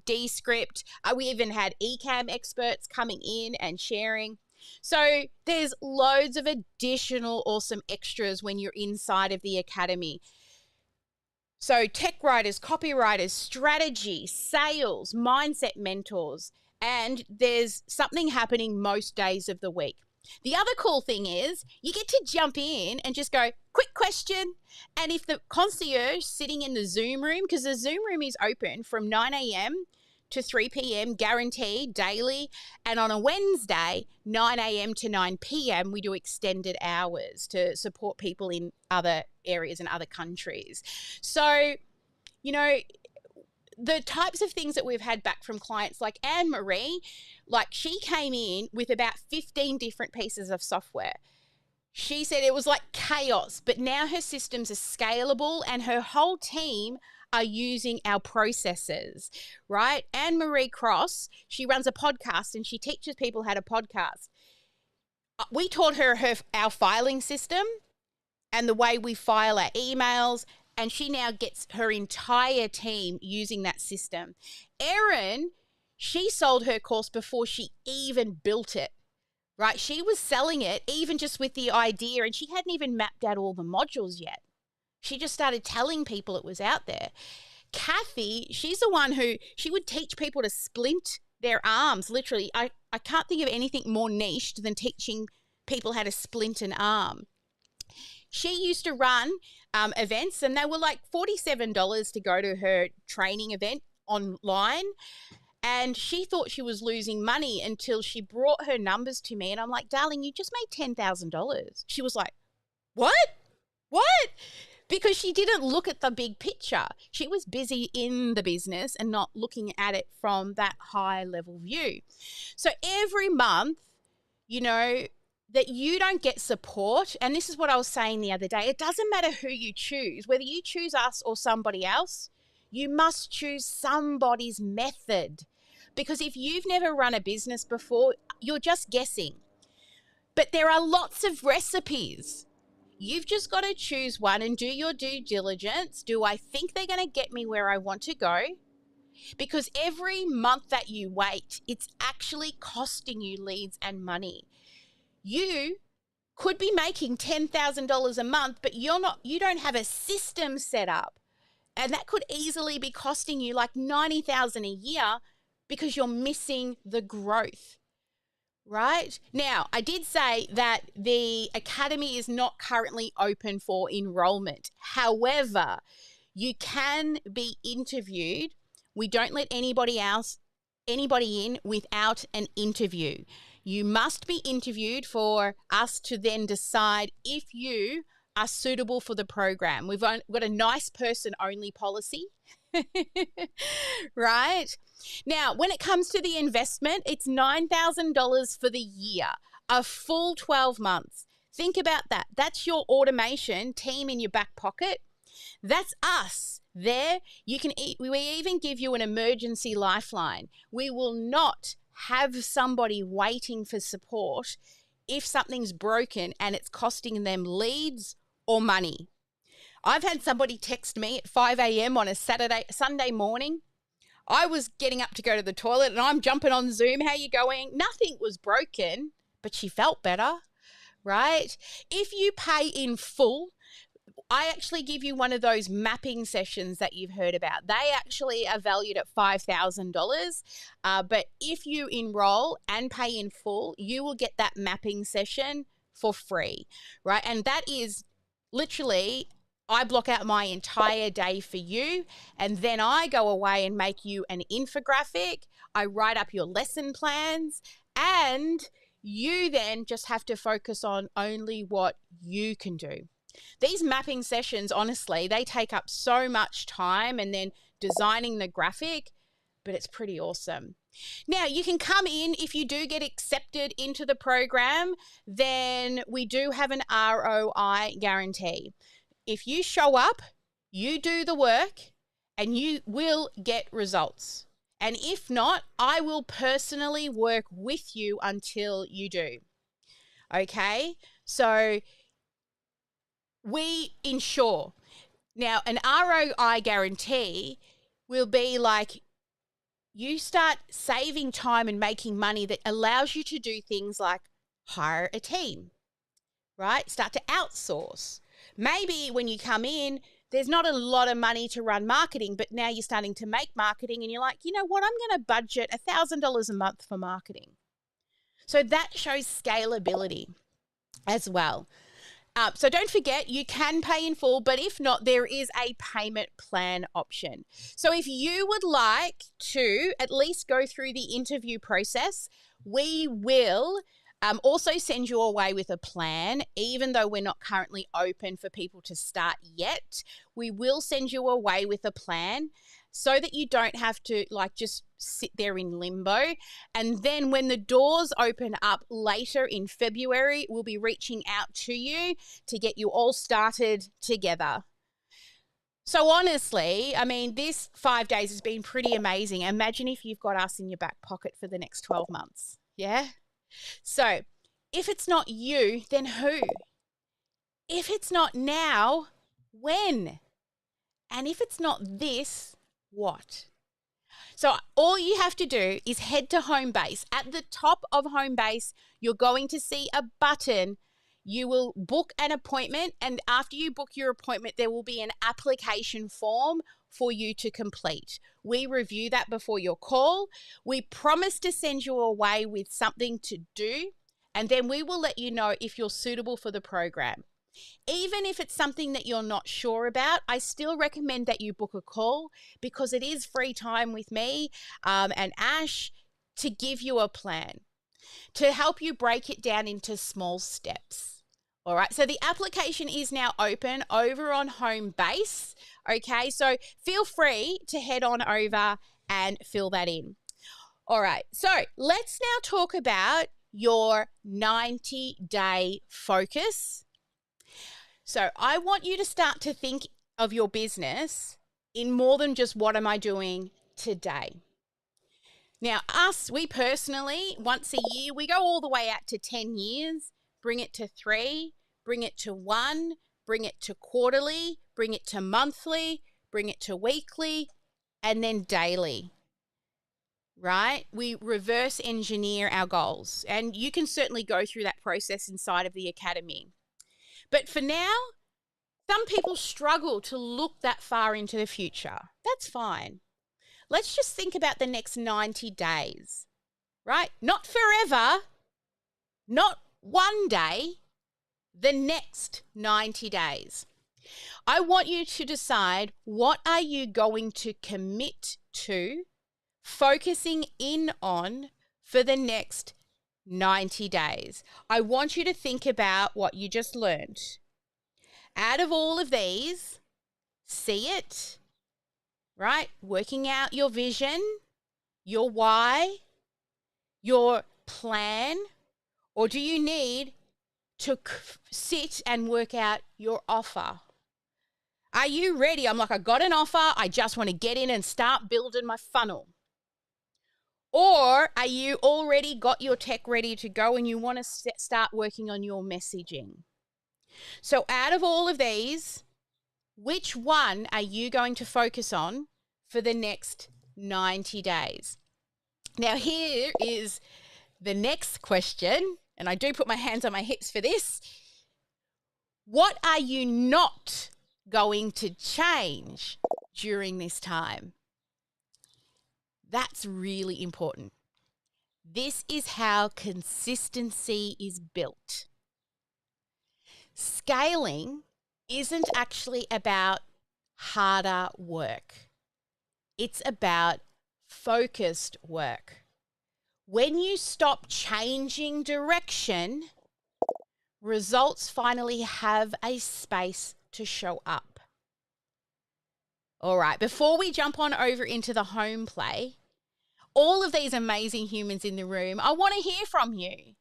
Descript. We even had eCam experts coming in and sharing. So there's loads of additional awesome extras when you're inside of the academy. So tech writers, copywriters, strategy, sales, mindset mentors, and there's something happening most days of the week. The other cool thing is you get to jump in and just go, quick question. And if the concierge sitting in the Zoom room, because the Zoom room is open from 9 a.m. to 3 p.m. guaranteed daily. And on a Wednesday, 9 a.m. to 9 p.m., we do extended hours to support people in other areas and other countries. So, you know, the types of things that we've had back from clients like Anne-Marie, like she came in with about 15 different pieces of software. She said it was like chaos, but now her systems are scalable and her whole team are using our processes, right? Anne-Marie Cross, she runs a podcast and she teaches people how to podcast. We taught her our filing system and the way we file our emails, and she now gets her entire team using that system. Erin, she sold her course before she even built it, right? She was selling it even just with the idea, and she hadn't even mapped out all the modules yet. She just started telling people it was out there. Kathy, she's the one who she would teach people to splint their arms. Literally, I can't think of anything more niched than teaching people how to splint an arm. She used to run events, and they were like $47 to go to her training event online. And she thought she was losing money until she brought her numbers to me. And I'm like, darling, you just made $10,000. She was like, what? What? Because she didn't look at the big picture. She was busy in the business and not looking at it from that high level view. So every month, you know, that you don't get support, and this is what I was saying the other day, it doesn't matter who you choose, whether you choose us or somebody else, you must choose somebody's method. Because if you've never run a business before, you're just guessing. But there are lots of recipes. You've just got to choose one and do your due diligence. Do I think they're going to get me where I want to go? Because every month that you wait, it's actually costing you leads and money. You could be making $10,000 a month, but you don't have a system set up. And that could easily be costing you like $90,000 a year because you're missing the growth. Right? Now, I did say that the academy is not currently open for enrollment. However, you can be interviewed. We don't let anybody in without an interview. You must be interviewed for us to then decide if you are suitable for the program. We've got a nice person only policy, right? Now, when it comes to the investment, it's $9,000 for the year, a full 12 months. Think about that. That's your automation team in your back pocket. That's us there. We even give you an emergency lifeline. We will not have somebody waiting for support if something's broken and it's costing them leads or money. I've had somebody text me at 5 a.m. on a Sunday morning. I was getting up to go to the toilet and I'm jumping on Zoom. How you going? Nothing was broken, but she felt better, right? If you pay in full, I actually give you one of those mapping sessions that you've heard about. They actually are valued at $5,000. But if you enroll and pay in full, you will get that mapping session for free, right? And that is literally, I block out my entire day for you, and then I go away and make you an infographic. I write up your lesson plans, and you then just have to focus on only what you can do. These mapping sessions, honestly, they take up so much time, and then designing the graphic, but it's pretty awesome. Now, you can come in if you do get accepted into the program, then we do have an ROI guarantee. If you show up, you do the work, and you will get results. And if not, I will personally work with you until you do. Okay? So we ensure. Now, an ROI guarantee will be like you start saving time and making money that allows you to do things like hire a team, right? Start to outsource. Maybe when you come in, there's not a lot of money to run marketing, but now you're starting to make marketing and you're like, you know what, I'm going to budget $1,000 a month for marketing. So that shows scalability as well. So don't forget, you can pay in full, but if not, there is a payment plan option. So if you would like to at least go through the interview process, we will also send you away with a plan. Even though we're not currently open for people to start yet, we will send you away with a plan so that you don't have to just sit there in limbo. And then when the doors open up later in February, we'll be reaching out to you to get you all started together. So honestly, I mean, this 5 days has been pretty amazing. Imagine if you've got us in your back pocket for the next 12 months. Yeah? So if it's not you, then who? If it's not now, when? And if it's not this, what? So all you have to do is head to Homebase. At the top of Homebase, you're going to see a button. You will book an appointment, and after you book your appointment, there will be an application form for you to complete. We review that before your call. We promise to send you away with something to do, and then we will let you know if you're suitable for the program. Even if it's something that you're not sure about, I still recommend that you book a call, because it is free time with me and Ash to give you a plan, to help you break it down into small steps. All right, so the application is now open over on home base. Okay, so feel free to head on over and fill that in. All right, so let's now talk about your 90-day focus. So I want you to start to think of your business in more than just what am I doing today. Now, we personally, once a year, we go all the way out to 10 years, bring it to 3, bring it to 1, bring it to quarterly, bring it to monthly, bring it to weekly, and then daily, right? We reverse engineer our goals, and you can certainly go through that process inside of the academy. But for now, some people struggle to look that far into the future. That's fine. Let's just think about the next 90 days, right? Not forever, not one day, the next 90 days. I want you to decide, what are you going to commit to focusing in on for the next 90 days? I want you to think about what you just learned. Out of all of these, see it, right? Working out your vision, your why, your plan, or do you need to sit and work out your offer? Are you ready? I'm like, I got an offer. I just want to get in and start building my funnel. Or are you already got your tech ready to go and you want to start working on your messaging? So out of all of these, which one are you going to focus on for the next 90 days? Now, here is the next question, and I do put my hands on my hips for this. What are you not going to change during this time? That's really important. This is how consistency is built. Scaling isn't actually about harder work. It's about focused work. When you stop changing direction, results finally have a space to show up. All right, before we jump on over into the home play, all of these amazing humans in the room, I want to hear from you.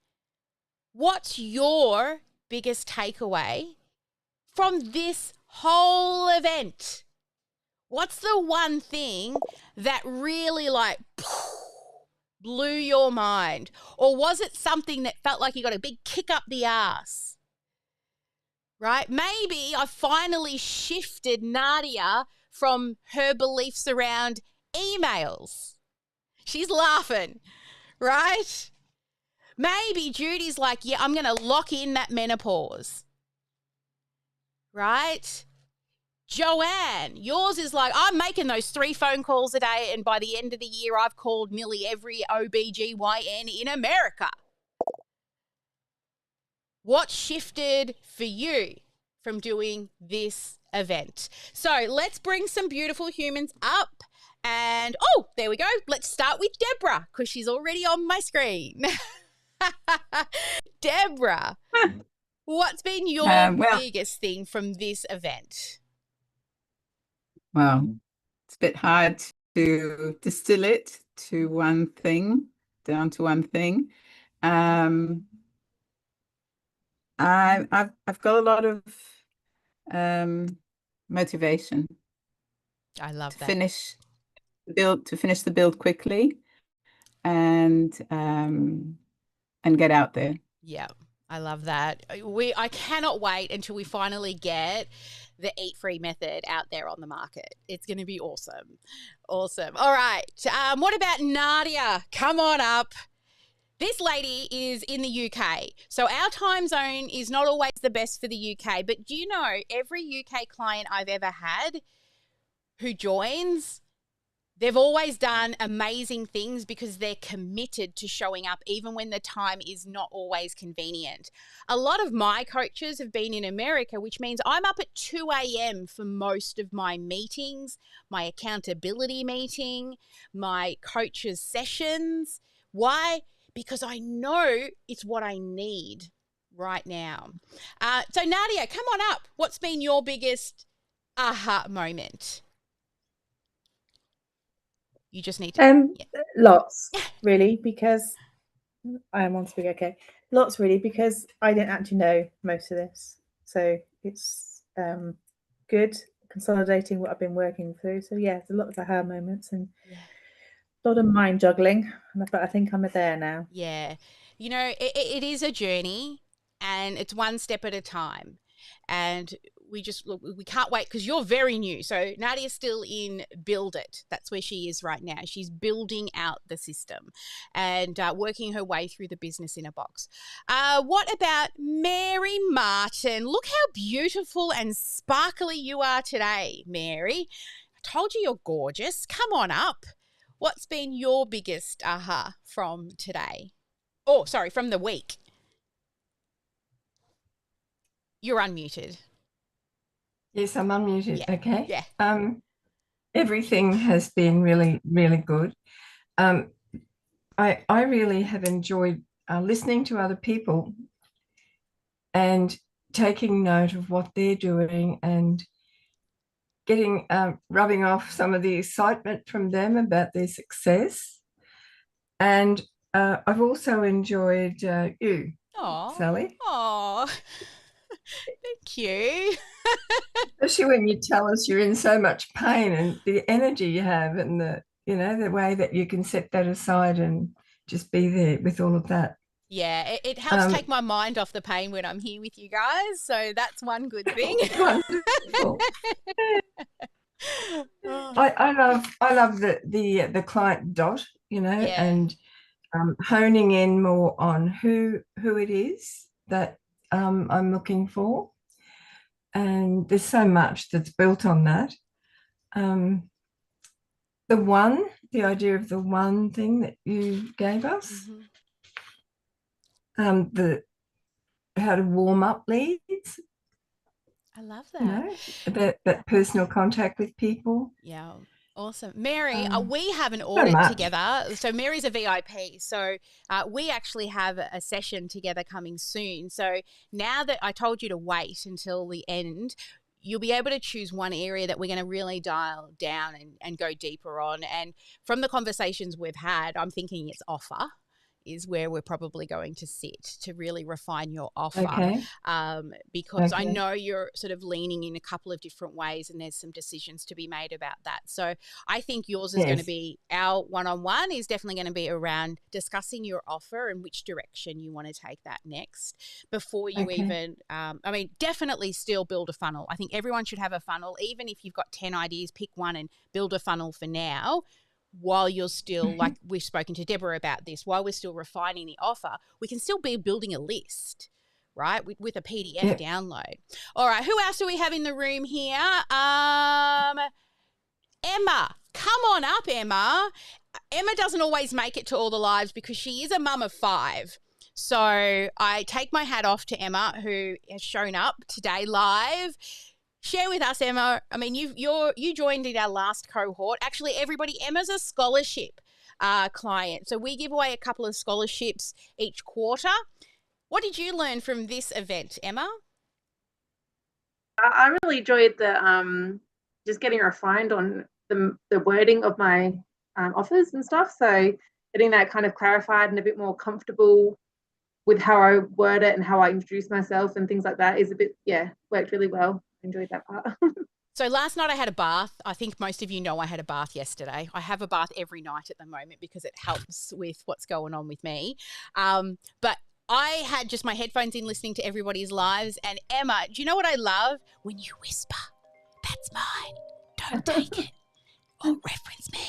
What's your biggest takeaway from this whole event? What's the one thing that really blew your mind? Or was it something that felt like you got a big kick up the ass? Right? Maybe I finally shifted Nadia from her beliefs around emails. She's laughing, right? Maybe Judy's like, yeah, I'm going to lock in that menopause, right? Joanne, yours is like, I'm making those 3 phone calls a day, and by the end of the year, I've called nearly every OBGYN in America. What shifted for you from doing this event? So let's bring some beautiful humans up. And, oh, there we go. Let's start with Deborah, because she's already on my screen. Deborah, what's been your biggest thing from this event? Well, it's a bit hard to distill it to one thing, down to one thing. I've got a lot of motivation. I love that. To finish the build quickly and get out there. Yeah, I love that. I cannot wait until we finally get the Eat Free method out there on the market. It's going to be awesome. Awesome. All right. What about Nadia? Come on up. This lady is in the UK. So our time zone is not always the best for the UK, but do you know every UK client I've ever had who joins, they've always done amazing things because they're committed to showing up even when the time is not always convenient. A lot of my coaches have been in America, which means I'm up at 2 a.m. for most of my meetings, my accountability meeting, my coaches' sessions. Why? Because I know it's what I need right now. So Nadia, come on up. What's been your biggest aha moment? You just need to. Lots, really, because I am on speak. Okay, lots really, because I didn't actually know most of this, so it's good consolidating what I've been working through. So yeah, there's a lot of aha moments and a lot of mind juggling, but I think I'm there now. Yeah, it is a journey, and it's one step at a time, and we can't wait because you're very new. So Nadia's still in build it. That's where she is right now. She's building out the system and working her way through the business in a box. What about Mary Martin? Look how beautiful and sparkly you are today, Mary. I told you you're gorgeous. Come on up. What's been your biggest aha from today? Oh, sorry, from the week. You're unmuted. Yes, I'm unmuted. Yeah. Okay. Yeah. Everything has been really, really good. I really have enjoyed listening to other people and taking note of what they're doing and getting rubbing off some of the excitement from them about their success. And I've also enjoyed you, Sally. Oh, thank you. Especially when you tell us you're in so much pain and the energy you have and the way that you can set that aside and just be there with all of that. Yeah, it helps take my mind off the pain when I'm here with you guys. So that's one good thing. Wonderful. I love the client dot, and honing in more on who it is that I'm looking for. And there's so much that's built on that. The idea of the one thing that you gave us, the how to warm up leads. I love that. That personal contact with people. Yeah. Awesome. Mary, we have an audit together. So Mary's a VIP. So we actually have a session together coming soon. So now that I told you to wait until the end, you'll be able to choose one area that we're going to really dial down and go deeper on. And from the conversations we've had, I'm thinking it's offer is where we're probably going to sit to really refine your offer. Okay. Because I know you're sort of leaning in a couple of different ways and there's some decisions to be made about that. So I think yours is going to be, our one-on-one is definitely going to be around discussing your offer and which direction you want to take that next before you even, definitely still build a funnel. I think everyone should have a funnel. Even if you've got 10 ideas, pick one and build a funnel for now. While you're still, like we've spoken to Deborah about this, while we're still refining the offer, we can still be building a list, right, with a PDF download. All right, who else do we have in the room here? Emma. Come on up, Emma. Emma doesn't always make it to all the lives because she is a mum of 5. So I take my hat off to Emma, who has shown up today live. Share with us, Emma. I mean, you joined in our last cohort. Actually, everybody, Emma's a scholarship client. So we give away a couple of scholarships each quarter. What did you learn from this event, Emma? I really enjoyed the just getting refined on the wording of my offers and stuff. So getting that kind of clarified and a bit more comfortable with how I word it and how I introduce myself and things like that is worked really well. Enjoyed that part. So last night I had a bath. I think most of you know I had a bath yesterday. I have a bath every night at the moment because it helps with what's going on with me. But I had just my headphones in listening to everybody's lives. And Emma, do you know what I love? When you whisper, "That's mine. Don't take it." Or reference me,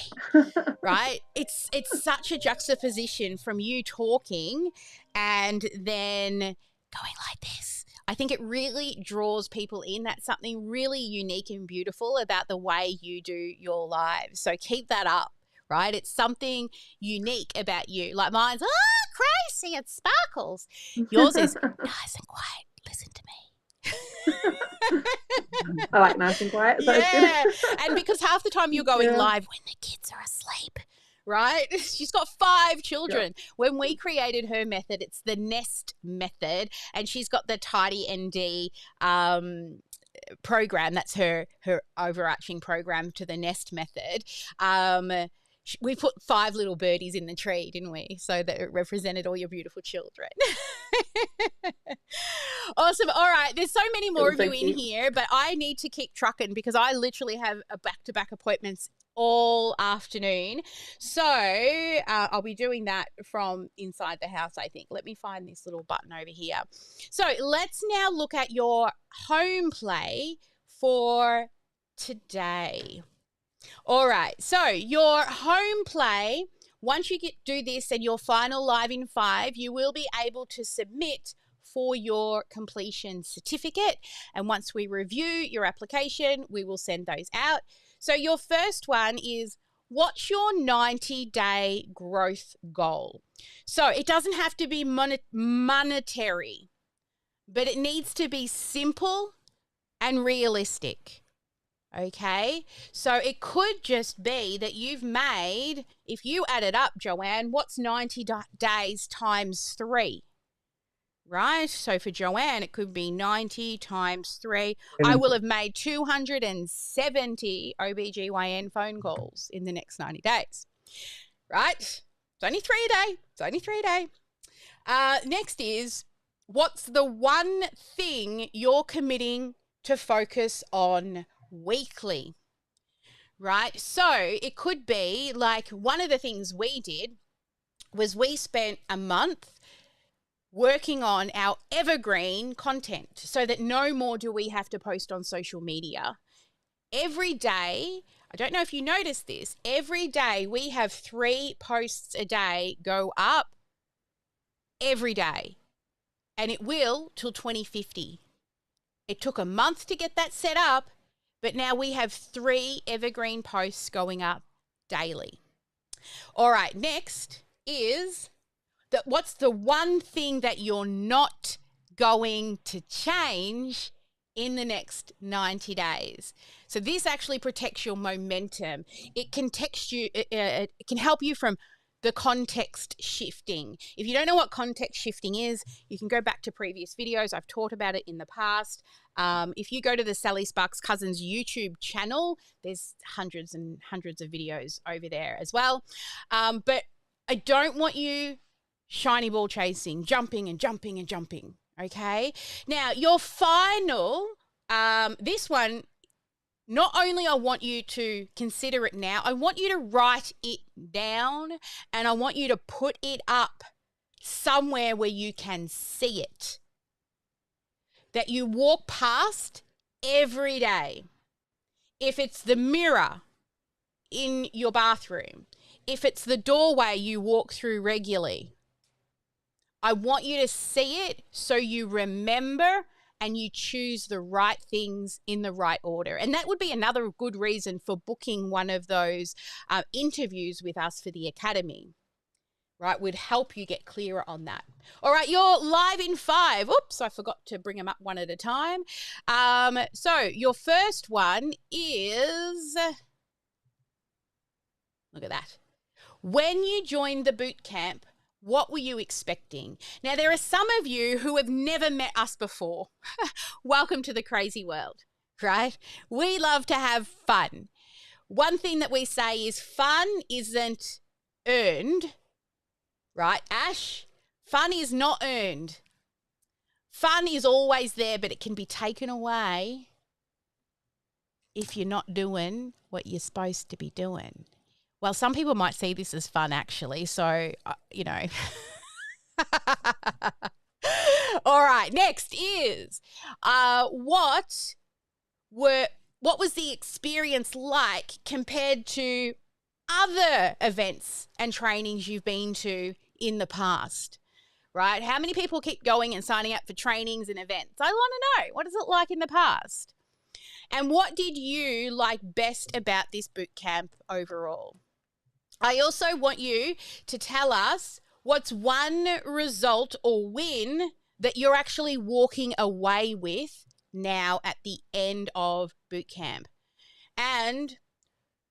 right? It's such a juxtaposition from you talking and then going like this. I think it really draws people in. That's something really unique and beautiful about the way you do your lives. So keep that up, right? It's something unique about you. Like mine's, crazy, it sparkles. Yours is nice and quiet. Listen to me. I like nice and quiet. So Yeah. And because half the time you're going live when the kids are asleep, right? She's got 5 children. Yeah. When we created her method, it's the Nest method, and she's got the Tidy ND program. That's her overarching program to the Nest method. We put 5 little birdies in the tree, didn't we? So that it represented all your beautiful children. Awesome. All right. There's so many more of you in here, but I need to keep trucking because I literally have a back-to-back appointments all afternoon. So I'll be doing that from inside the house, I think. Let me find this little button over here. So let's now look at your home play for today. All right, so your home play, once you do this and your final live in 5, you will be able to submit for your completion certificate. And once we review your application, we will send those out. So your first one is, what's your 90-day growth goal? So it doesn't have to be monetary, but it needs to be simple and realistic. Okay, so it could just be that you've made, if you add it up, Joanne, what's 90 days times 3? Right? So for Joanne, it could be 90 times 3. I will have made 270 OBGYN phone calls in the next 90 days. Right? It's only 3 a day. It's only 3 a day. Next is, what's the one thing you're committing to focus on weekly, right? So it could be like, one of the things we did was we spent a month working on our evergreen content so that no more do we have to post on social media. Every day, I don't know if you noticed this, every day we have 3 posts a day go up every day, and it will till 2050. It took a month to get that set up, but now we have 3 evergreen posts going up daily. All right, next is what's the one thing that you're not going to change in the next 90 days? So this actually protects your momentum. It can it can help you from the context shifting. If you don't know what context shifting is, you can go back to previous videos. I've taught about it in the past. If you go to the Sally Sparks Cousins YouTube channel, there's hundreds and hundreds of videos over there as well. But I don't want you shiny ball chasing, jumping and jumping and jumping, okay? Now, your final, this one, not only I want you to consider it now, I want you to write it down, and I want you to put it up somewhere where you can see it, that you walk past every day. If it's the mirror in your bathroom, if it's the doorway you walk through regularly, I want you to see it so you remember and you choose the right things in the right order. And that would be another good reason for booking one of those interviews with us for the Academy, right? Would help you get clearer on that. All right, you're live in 5. Oops, I forgot to bring them up one at a time. So your first one is, look at that. When you joined the boot camp, what were you expecting? Now, there are some of you who have never met us before. Welcome to the crazy world, right? We love to have fun. One thing that we say is fun isn't earned, right? Ash, fun is not earned. Fun is always there, but it can be taken away if you're not doing what you're supposed to be doing. Well, some people might see this as fun, actually. So, you know. All right. Next is what was the experience like compared to other events and trainings you've been to in the past? right? How many people keep going and signing up for trainings and events? I want to know, what is it like in the past? And what did you like best about this boot camp overall? I also want you to tell us what's one result or win that you're actually walking away with now at the end of boot camp. And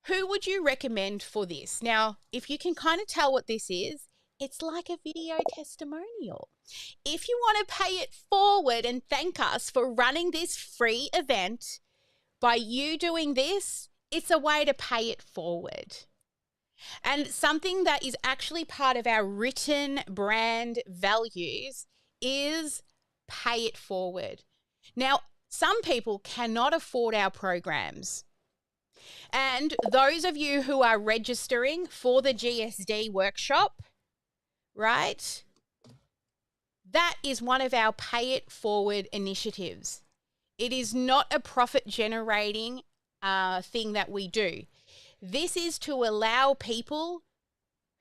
who would you recommend for this? Now, if you can kind of tell what this is, it's like a video testimonial. If you want to pay it forward and thank us for running this free event, by you doing this, it's a way to pay it forward. And something that is actually part of our written brand values is pay it forward. Now, some people cannot afford our programs. And those of you who are registering for the GSD workshop, right? That is one of our pay it forward initiatives. It is not a profit generating thing that we do. This is to allow people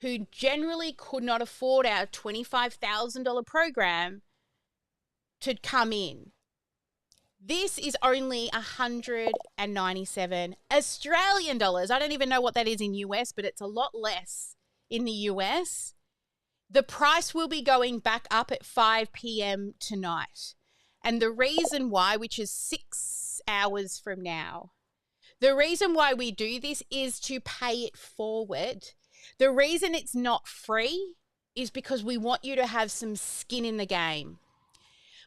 who generally could not afford our $25,000 program to come in. This is only 197 Australian dollars. I don't even know what that is in US, but it's a lot less in the US. The price will be going back up at 5 p.m. tonight. And the reason why, which is 6 hours from now, the reason why we do this is to pay it forward. The reason it's not free is because we want you to have some skin in the game.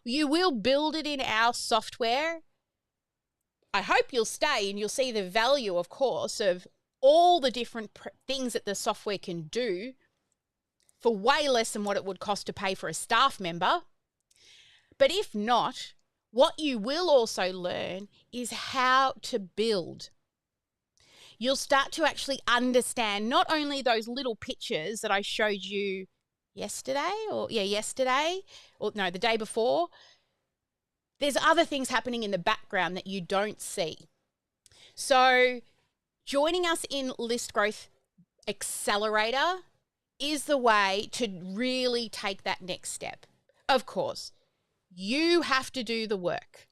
You will build it in our software. I hope you'll stay and you'll see the value, of course, of all the different things that the software can do for way less than what it would cost to pay for a staff member. But if not, what you will also learn is how to build. You'll start to actually understand not only those little pictures that I showed you the day before. There's other things happening in the background that you don't see. So joining us in List Growth Accelerator is the way to really take that next step. Of course, you have to do the work,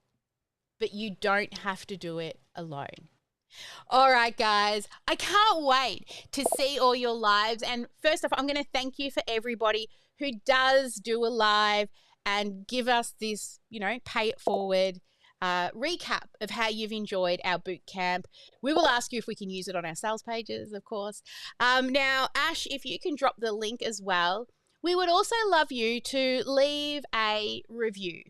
but you don't have to do it alone. All right, guys, I can't wait to see all your lives. And first off, I'm going to thank you for everybody who does do a live and give us this, pay it forward recap of how you've enjoyed our boot camp. We will ask you if we can use it on our sales pages, of course. Now, Ash, if you can drop the link as well. We would also love you to leave a review.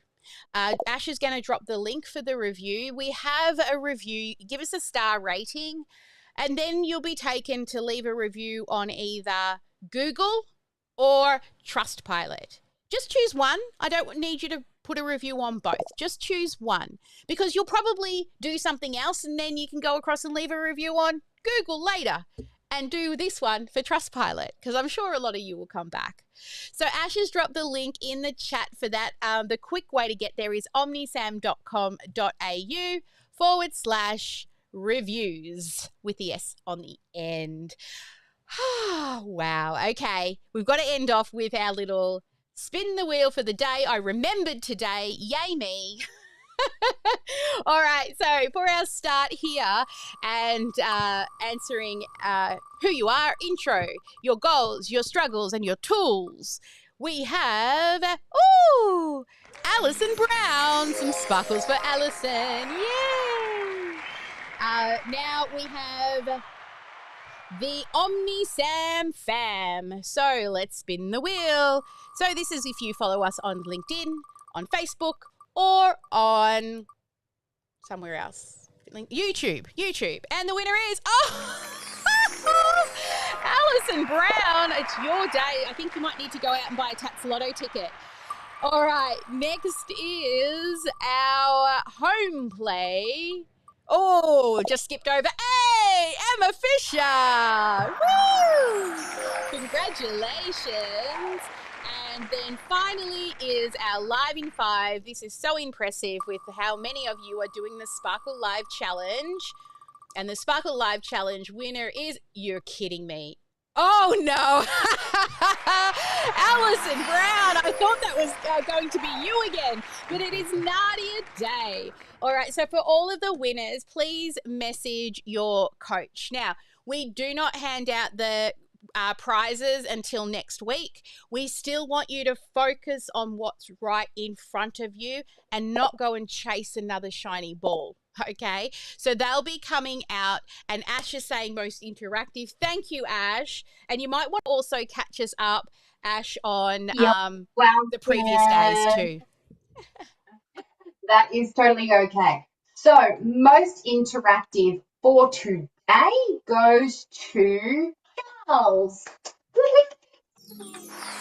Ash is going to drop the link for the review. We have a review. Give us a star rating, and then you'll be taken to leave a review on either Google or Trustpilot. Just choose one. I don't need you to put a review on both. Just choose one, because you'll probably do something else, and then you can go across and leave a review on Google later and do this one for Trustpilot, because I'm sure a lot of you will come back. So Ash has dropped the link in the chat for that. The quick way to get there is omnisam.com.au/reviews with the S on the end. Wow. Okay. We've got to end off with our little spin the wheel for the day. I remembered today. Yay me. All right, so for our start here and answering who you are, intro, your goals, your struggles, and your tools, we have, Alison Brown. Some sparkles for Alison. Yay! Now we have the OmniSam fam. So let's spin the wheel. So this is if you follow us on LinkedIn, on Facebook, or on somewhere else. YouTube. And the winner is, Alison Brown. It's your day. I think you might need to go out and buy a Tax Lotto ticket. All right, next is our home play. Oh, just skipped over. Hey, Emma Fisher. Woo! Congratulations. And then finally is our Live in 5. This is so impressive with how many of you are doing the Sparkle Live Challenge. And the Sparkle Live Challenge winner is, you're kidding me, Oh no, Alison Brown! I thought that was going to be you again, but it is Nadia Day. All right, so for all of the winners, please message your coach. Now, we do not hand out the prizes until next week. We still want you to focus on what's right in front of you and not go and chase another shiny ball. Okay, so they'll be coming out, and Ash is saying most interactive. Thank you, Ash. And you might want to also catch us up, Ash, on the previous days too. That is totally okay. So, most interactive for today goes to Charles.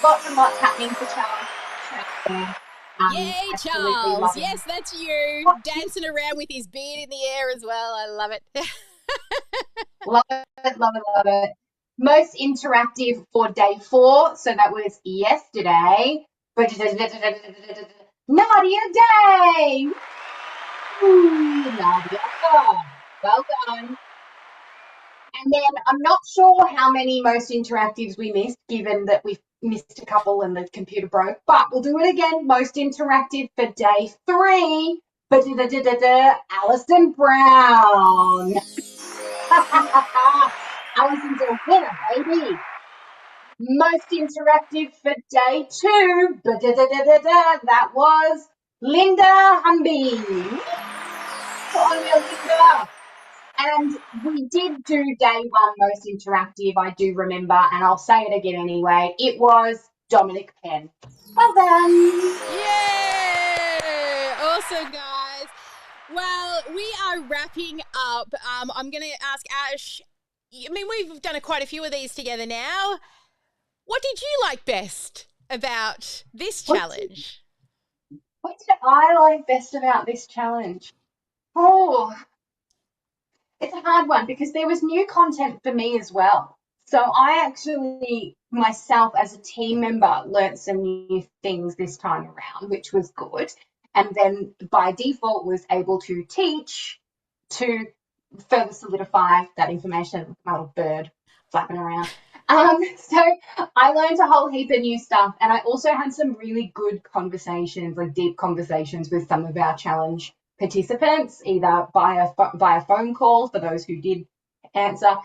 Lots and lots happening for Charles. Yay, Charles. Yes, that's you. Dancing around with his beard in the air as well. I love it. Love it, love it, love it. Most interactive for day 4. So that was yesterday. Nadia Day! Ooh, Nadia. Well done. And then I'm not sure how many most interactives we missed, given that we missed a couple and the computer broke, but we'll do it again. Most interactive for day 3. Alison Brown. Alison's a winner, baby. Most interactive for day 2. That was Linda Humby. On your Linda. And we did do day 1 most interactive, I do remember, and I'll say it again anyway. It was Dominic Penn. Well done. Yay! Awesome, guys. Well, we are wrapping up. I'm going to ask Ash, I mean, we've done quite a few of these together now. What did you like best about this challenge? What did I like best about this challenge? Oh, it's a hard one because there was new content for me as well. So I actually, myself as a team member, learnt some new things this time around, which was good. And then by default was able to teach to further solidify that information. My little bird flapping around. So I learned a whole heap of new stuff, and I also had some really good conversations, like deep conversations with some of our challenge participants, either via phone call for those who did answer,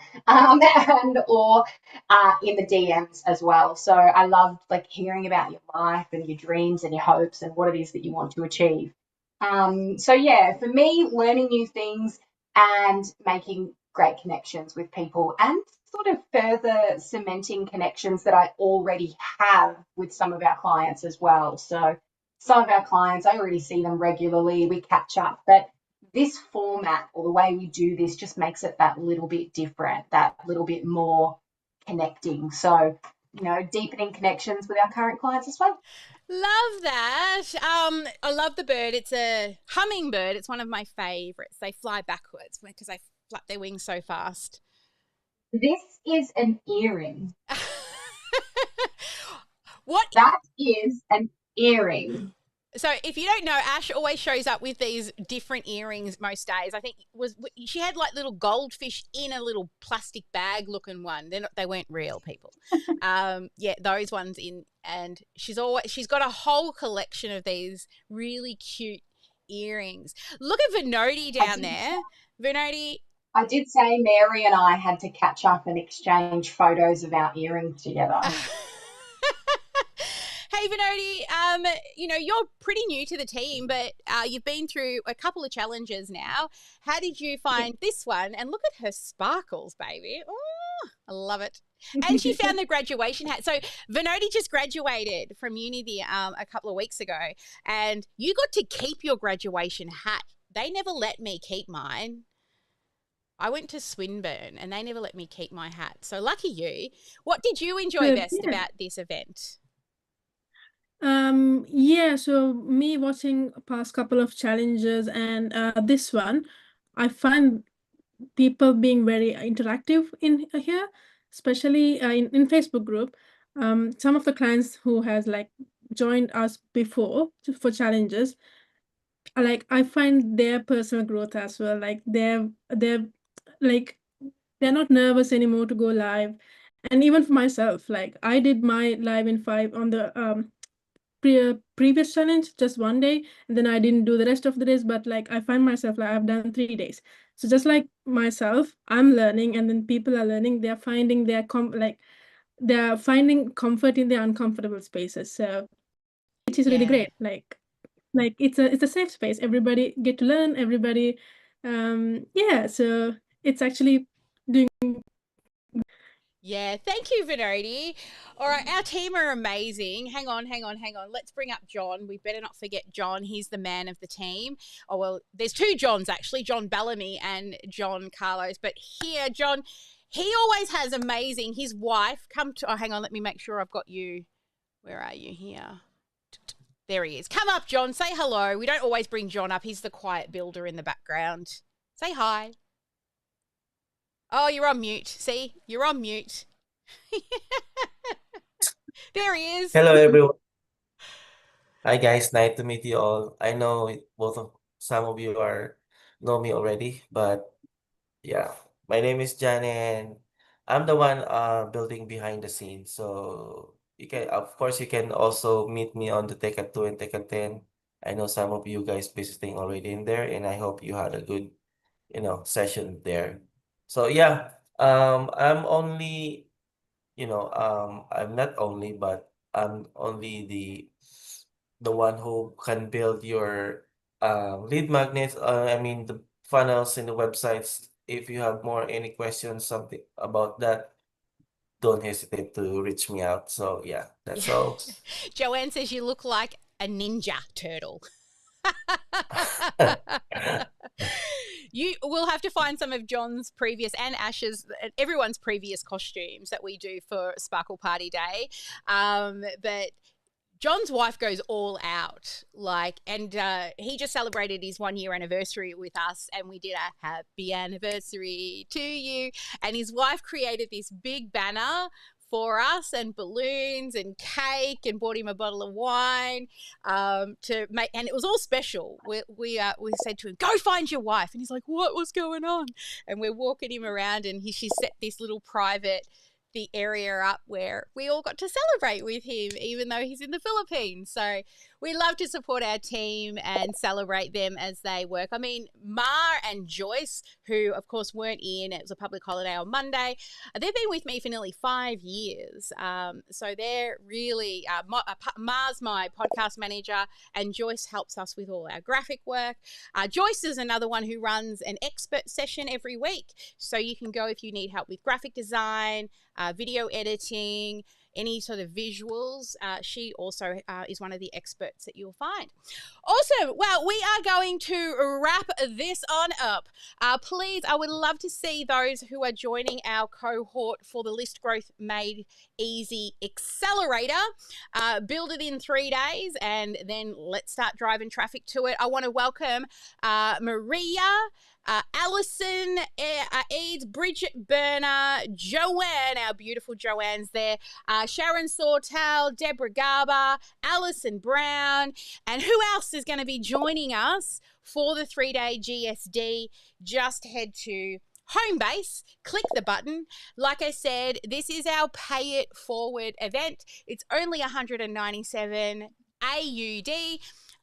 or in the DMs as well. So I loved like hearing about your life and your dreams and your hopes and what it is that you want to achieve. So yeah, for me, learning new things and making great connections with people and sort of further cementing connections that I already have with some of our clients as well. So some of our clients, I already see them regularly, we catch up, but this format or the way we do this just makes it that little bit different, that little bit more connecting. So, you know, deepening connections with our current clients as well. Love that. I love the bird. It's a hummingbird. It's one of my favorites. They fly backwards because they flap their wings so fast. This is an earring. What? That is an earring. So if you don't know, Ash always shows up with these different earrings most days. I think she had like little goldfish in a little plastic bag looking one. They weren't real, people. Yeah, those ones in, and she's got a whole collection of these really cute earrings. Look at Vinodi down there. Vinodi. I did say Mary and I had to catch up and exchange photos of our earrings together. Hey, Vinodi, you know, you're pretty new to the team, but you've been through a couple of challenges now. How did you find this one? And look at her sparkles, baby. Oh, I love it. And she found the graduation hat. So Vinodi just graduated from uni a couple of weeks ago, and you got to keep your graduation hat. They never let me keep mine. I went to Swinburne, and they never let me keep my hat. So lucky you. What did you enjoy best about this event? Yeah, so me watching past couple of challenges and this one, I find people being very interactive in here, especially in Facebook group. Some of the clients who has like joined us before for challenges, like I find their personal growth as well. Like they're like they're not nervous anymore to go live, And even for myself, like I did my live in 5 on the previous challenge just one day, and then I didn't do the rest of the days, but like I find myself like I've done 3 days. So just like myself, I'm learning, and then people are learning. They're finding they're finding comfort in their uncomfortable spaces. So it is really great. Like it's a safe space. Everybody get to learn. Everybody, yeah. So it's actually doing. Yeah, thank you, Vinodi. All right, our team are amazing. Hang on. Let's bring up John. We better not forget John. He's the man of the team. Oh, well, there's 2 Johns, actually, John Bellamy and John Carlos. But here, John, he always has amazing, his wife, hang on, let me make sure I've got you. Where are you here? There he is. Come up, John. Say hello. We don't always bring John up. He's the quiet builder in the background. Say hi. Oh, you're on mute. See? You're on mute. There he is. Hello, everyone. Hi, guys. Nice to meet you all. I know some of you know me already, but yeah, my name is Jan, and I'm the one building behind the scenes. So of course, you can also meet me on the Tech at 2 and Tech at 10. I know some of you guys visiting already in there, and I hope you had a good, session there. So yeah, I'm only, I'm not only, but I'm only the one who can build your lead magnets. I mean the funnels in the websites. If you have any questions, something about that, don't hesitate to reach me out. So yeah, that's all. Joanne says you look like a ninja turtle. You will have to find some of John's previous and Ash's, everyone's previous costumes that we do for Sparkle Party Day. But John's wife goes all out, and he just celebrated his 1-year anniversary with us, and we did a happy anniversary to you. And his wife created this big banner for us, and balloons and cake, and bought him a bottle of wine to make, and it was all special. We said to him, "Go find your wife," and he's like, "What was going on?" And we're walking him around, and she set this little private the area up where we all got to celebrate with him, even though he's in the Philippines. So we love to support our team and celebrate them as they work. I mean, Mar and Joyce, who of course weren't in, it was a public holiday on Monday, they've been with me for nearly 5 years. So they're really, Mar's my podcast manager, and Joyce helps us with all our graphic work. Joyce is another one who runs an expert session every week. So you can go if you need help with graphic design, video editing, any sort of visuals. She also is one of the experts that you'll find. Awesome. Well, we are going to wrap this on up. Please, I would love to see those who are joining our cohort for the List Growth Made Easy Accelerator. Build it in 3 days, and then let's start driving traffic to it. I want to welcome Maria, Alison, Eads, Bridget Berner, Joanne, our beautiful Joanne's there, Sharon Sawtell, Deborah Garber, Alison Brown, and who else is going to be joining us for the 3-day GSD? Just head to Homebase, click the button. Like I said, this is our pay it forward event. It's only 197 AUD.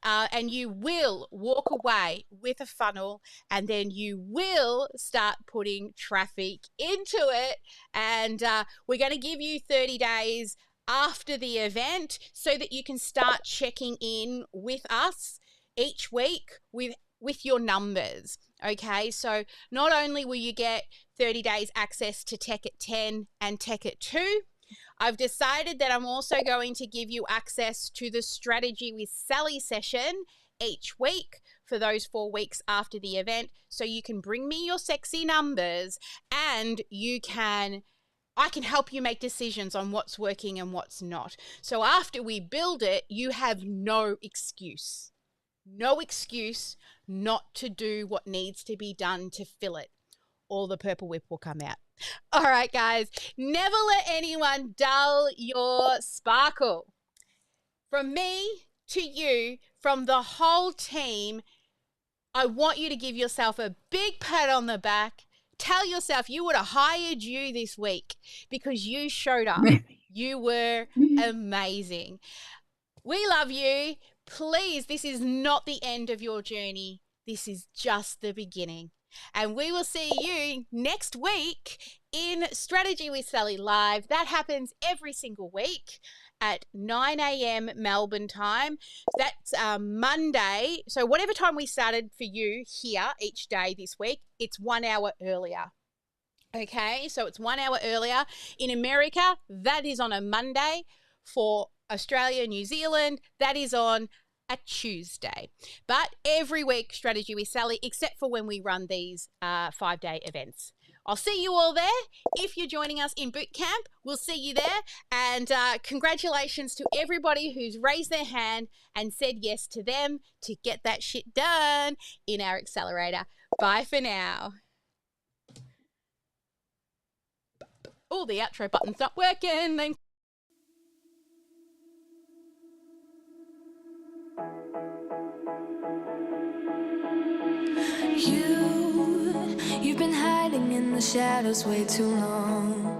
And you will walk away with a funnel, and then you will start putting traffic into it. And we're going to give you 30 days after the event so that you can start checking in with us each week with your numbers. Okay, so not only will you get 30 days access to Tech at 10 and Tech at 2, I've decided that I'm also going to give you access to the Strategy with Sally session each week for those 4 weeks after the event. So you can bring me your sexy numbers, and I can help you make decisions on what's working and what's not. So after we build it, you have no excuse not to do what needs to be done to fill it. All the purple whip will come out. All right, guys, never let anyone dull your sparkle. From me to you, from the whole team, I want you to give yourself a big pat on the back, tell yourself you would have hired you this week because you showed up. You were amazing. We love you. Please, this is not the end of your journey. This is just the beginning. And we will see you next week in Strategy with Sally Live. That happens every single week at 9 a.m. Melbourne time. That's Monday. So whatever time we started for you here each day this week, it's 1 hour earlier. Okay, so it's 1 hour earlier. In America, that is on a Monday. For Australia, New Zealand, that is on a Tuesday. But every week, Strategy with Sally, except for when we run these 5-day events. I'll see you all there. If you're joining us in Bootcamp, we'll see you there. And congratulations to everybody who's raised their hand and said yes to them to get that shit done in our accelerator. Bye for now. Oh, the outro button's not working. You've been hiding in the shadows way too long.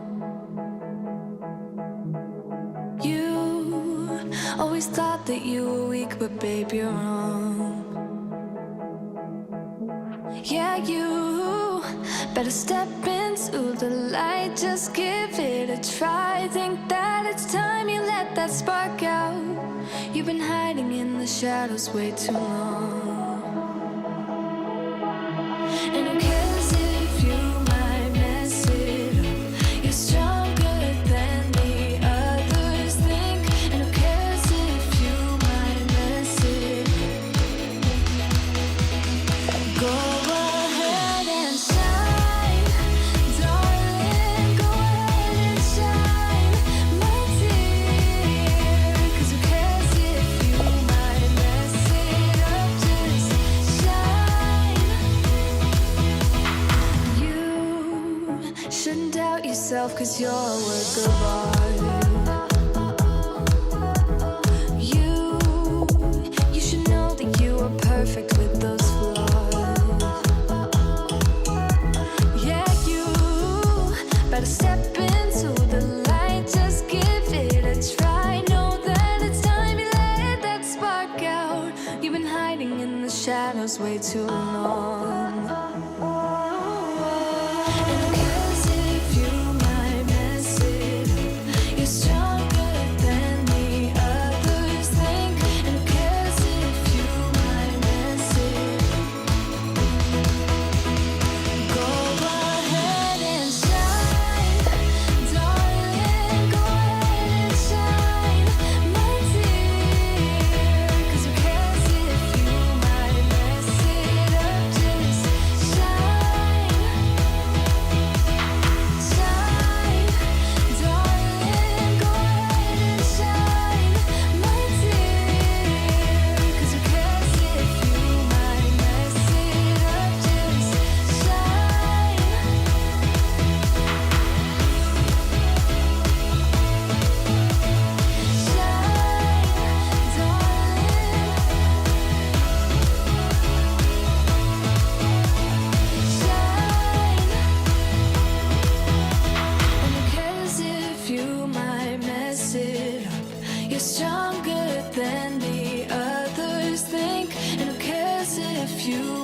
You always thought that you were weak, but babe, you're wrong. Yeah, you better step into the light, just give it a try. Think that it's time you let that spark out. You've been hiding in the shadows way too long. And who cares if you might mess it up? You're stronger than the others think. And who cares if you might mess it up? Go ahead and shine, darling. Go ahead and shine, my dear. 'Cause who cares if you might mess it up? Just shine. You shouldn't doubt yourself, 'cause you're a work of art. You should know that you are perfect with those flaws. Yeah, you better step into the light, just give it a try. Know that it's time you let that spark out. You've been hiding in the shadows way too long. And who cares if you might mess it up? You're stronger than the others think. And who cares if you might mess it up? Go ahead and shine, darling. Go ahead and shine, my dear. 'Cause who cares if you might mess it up? Just shine, shine, darling. Go ahead and shine, my dear. 'Cause who cares if you might mess it up? Just shine. You're stronger than the others think. And who cares if you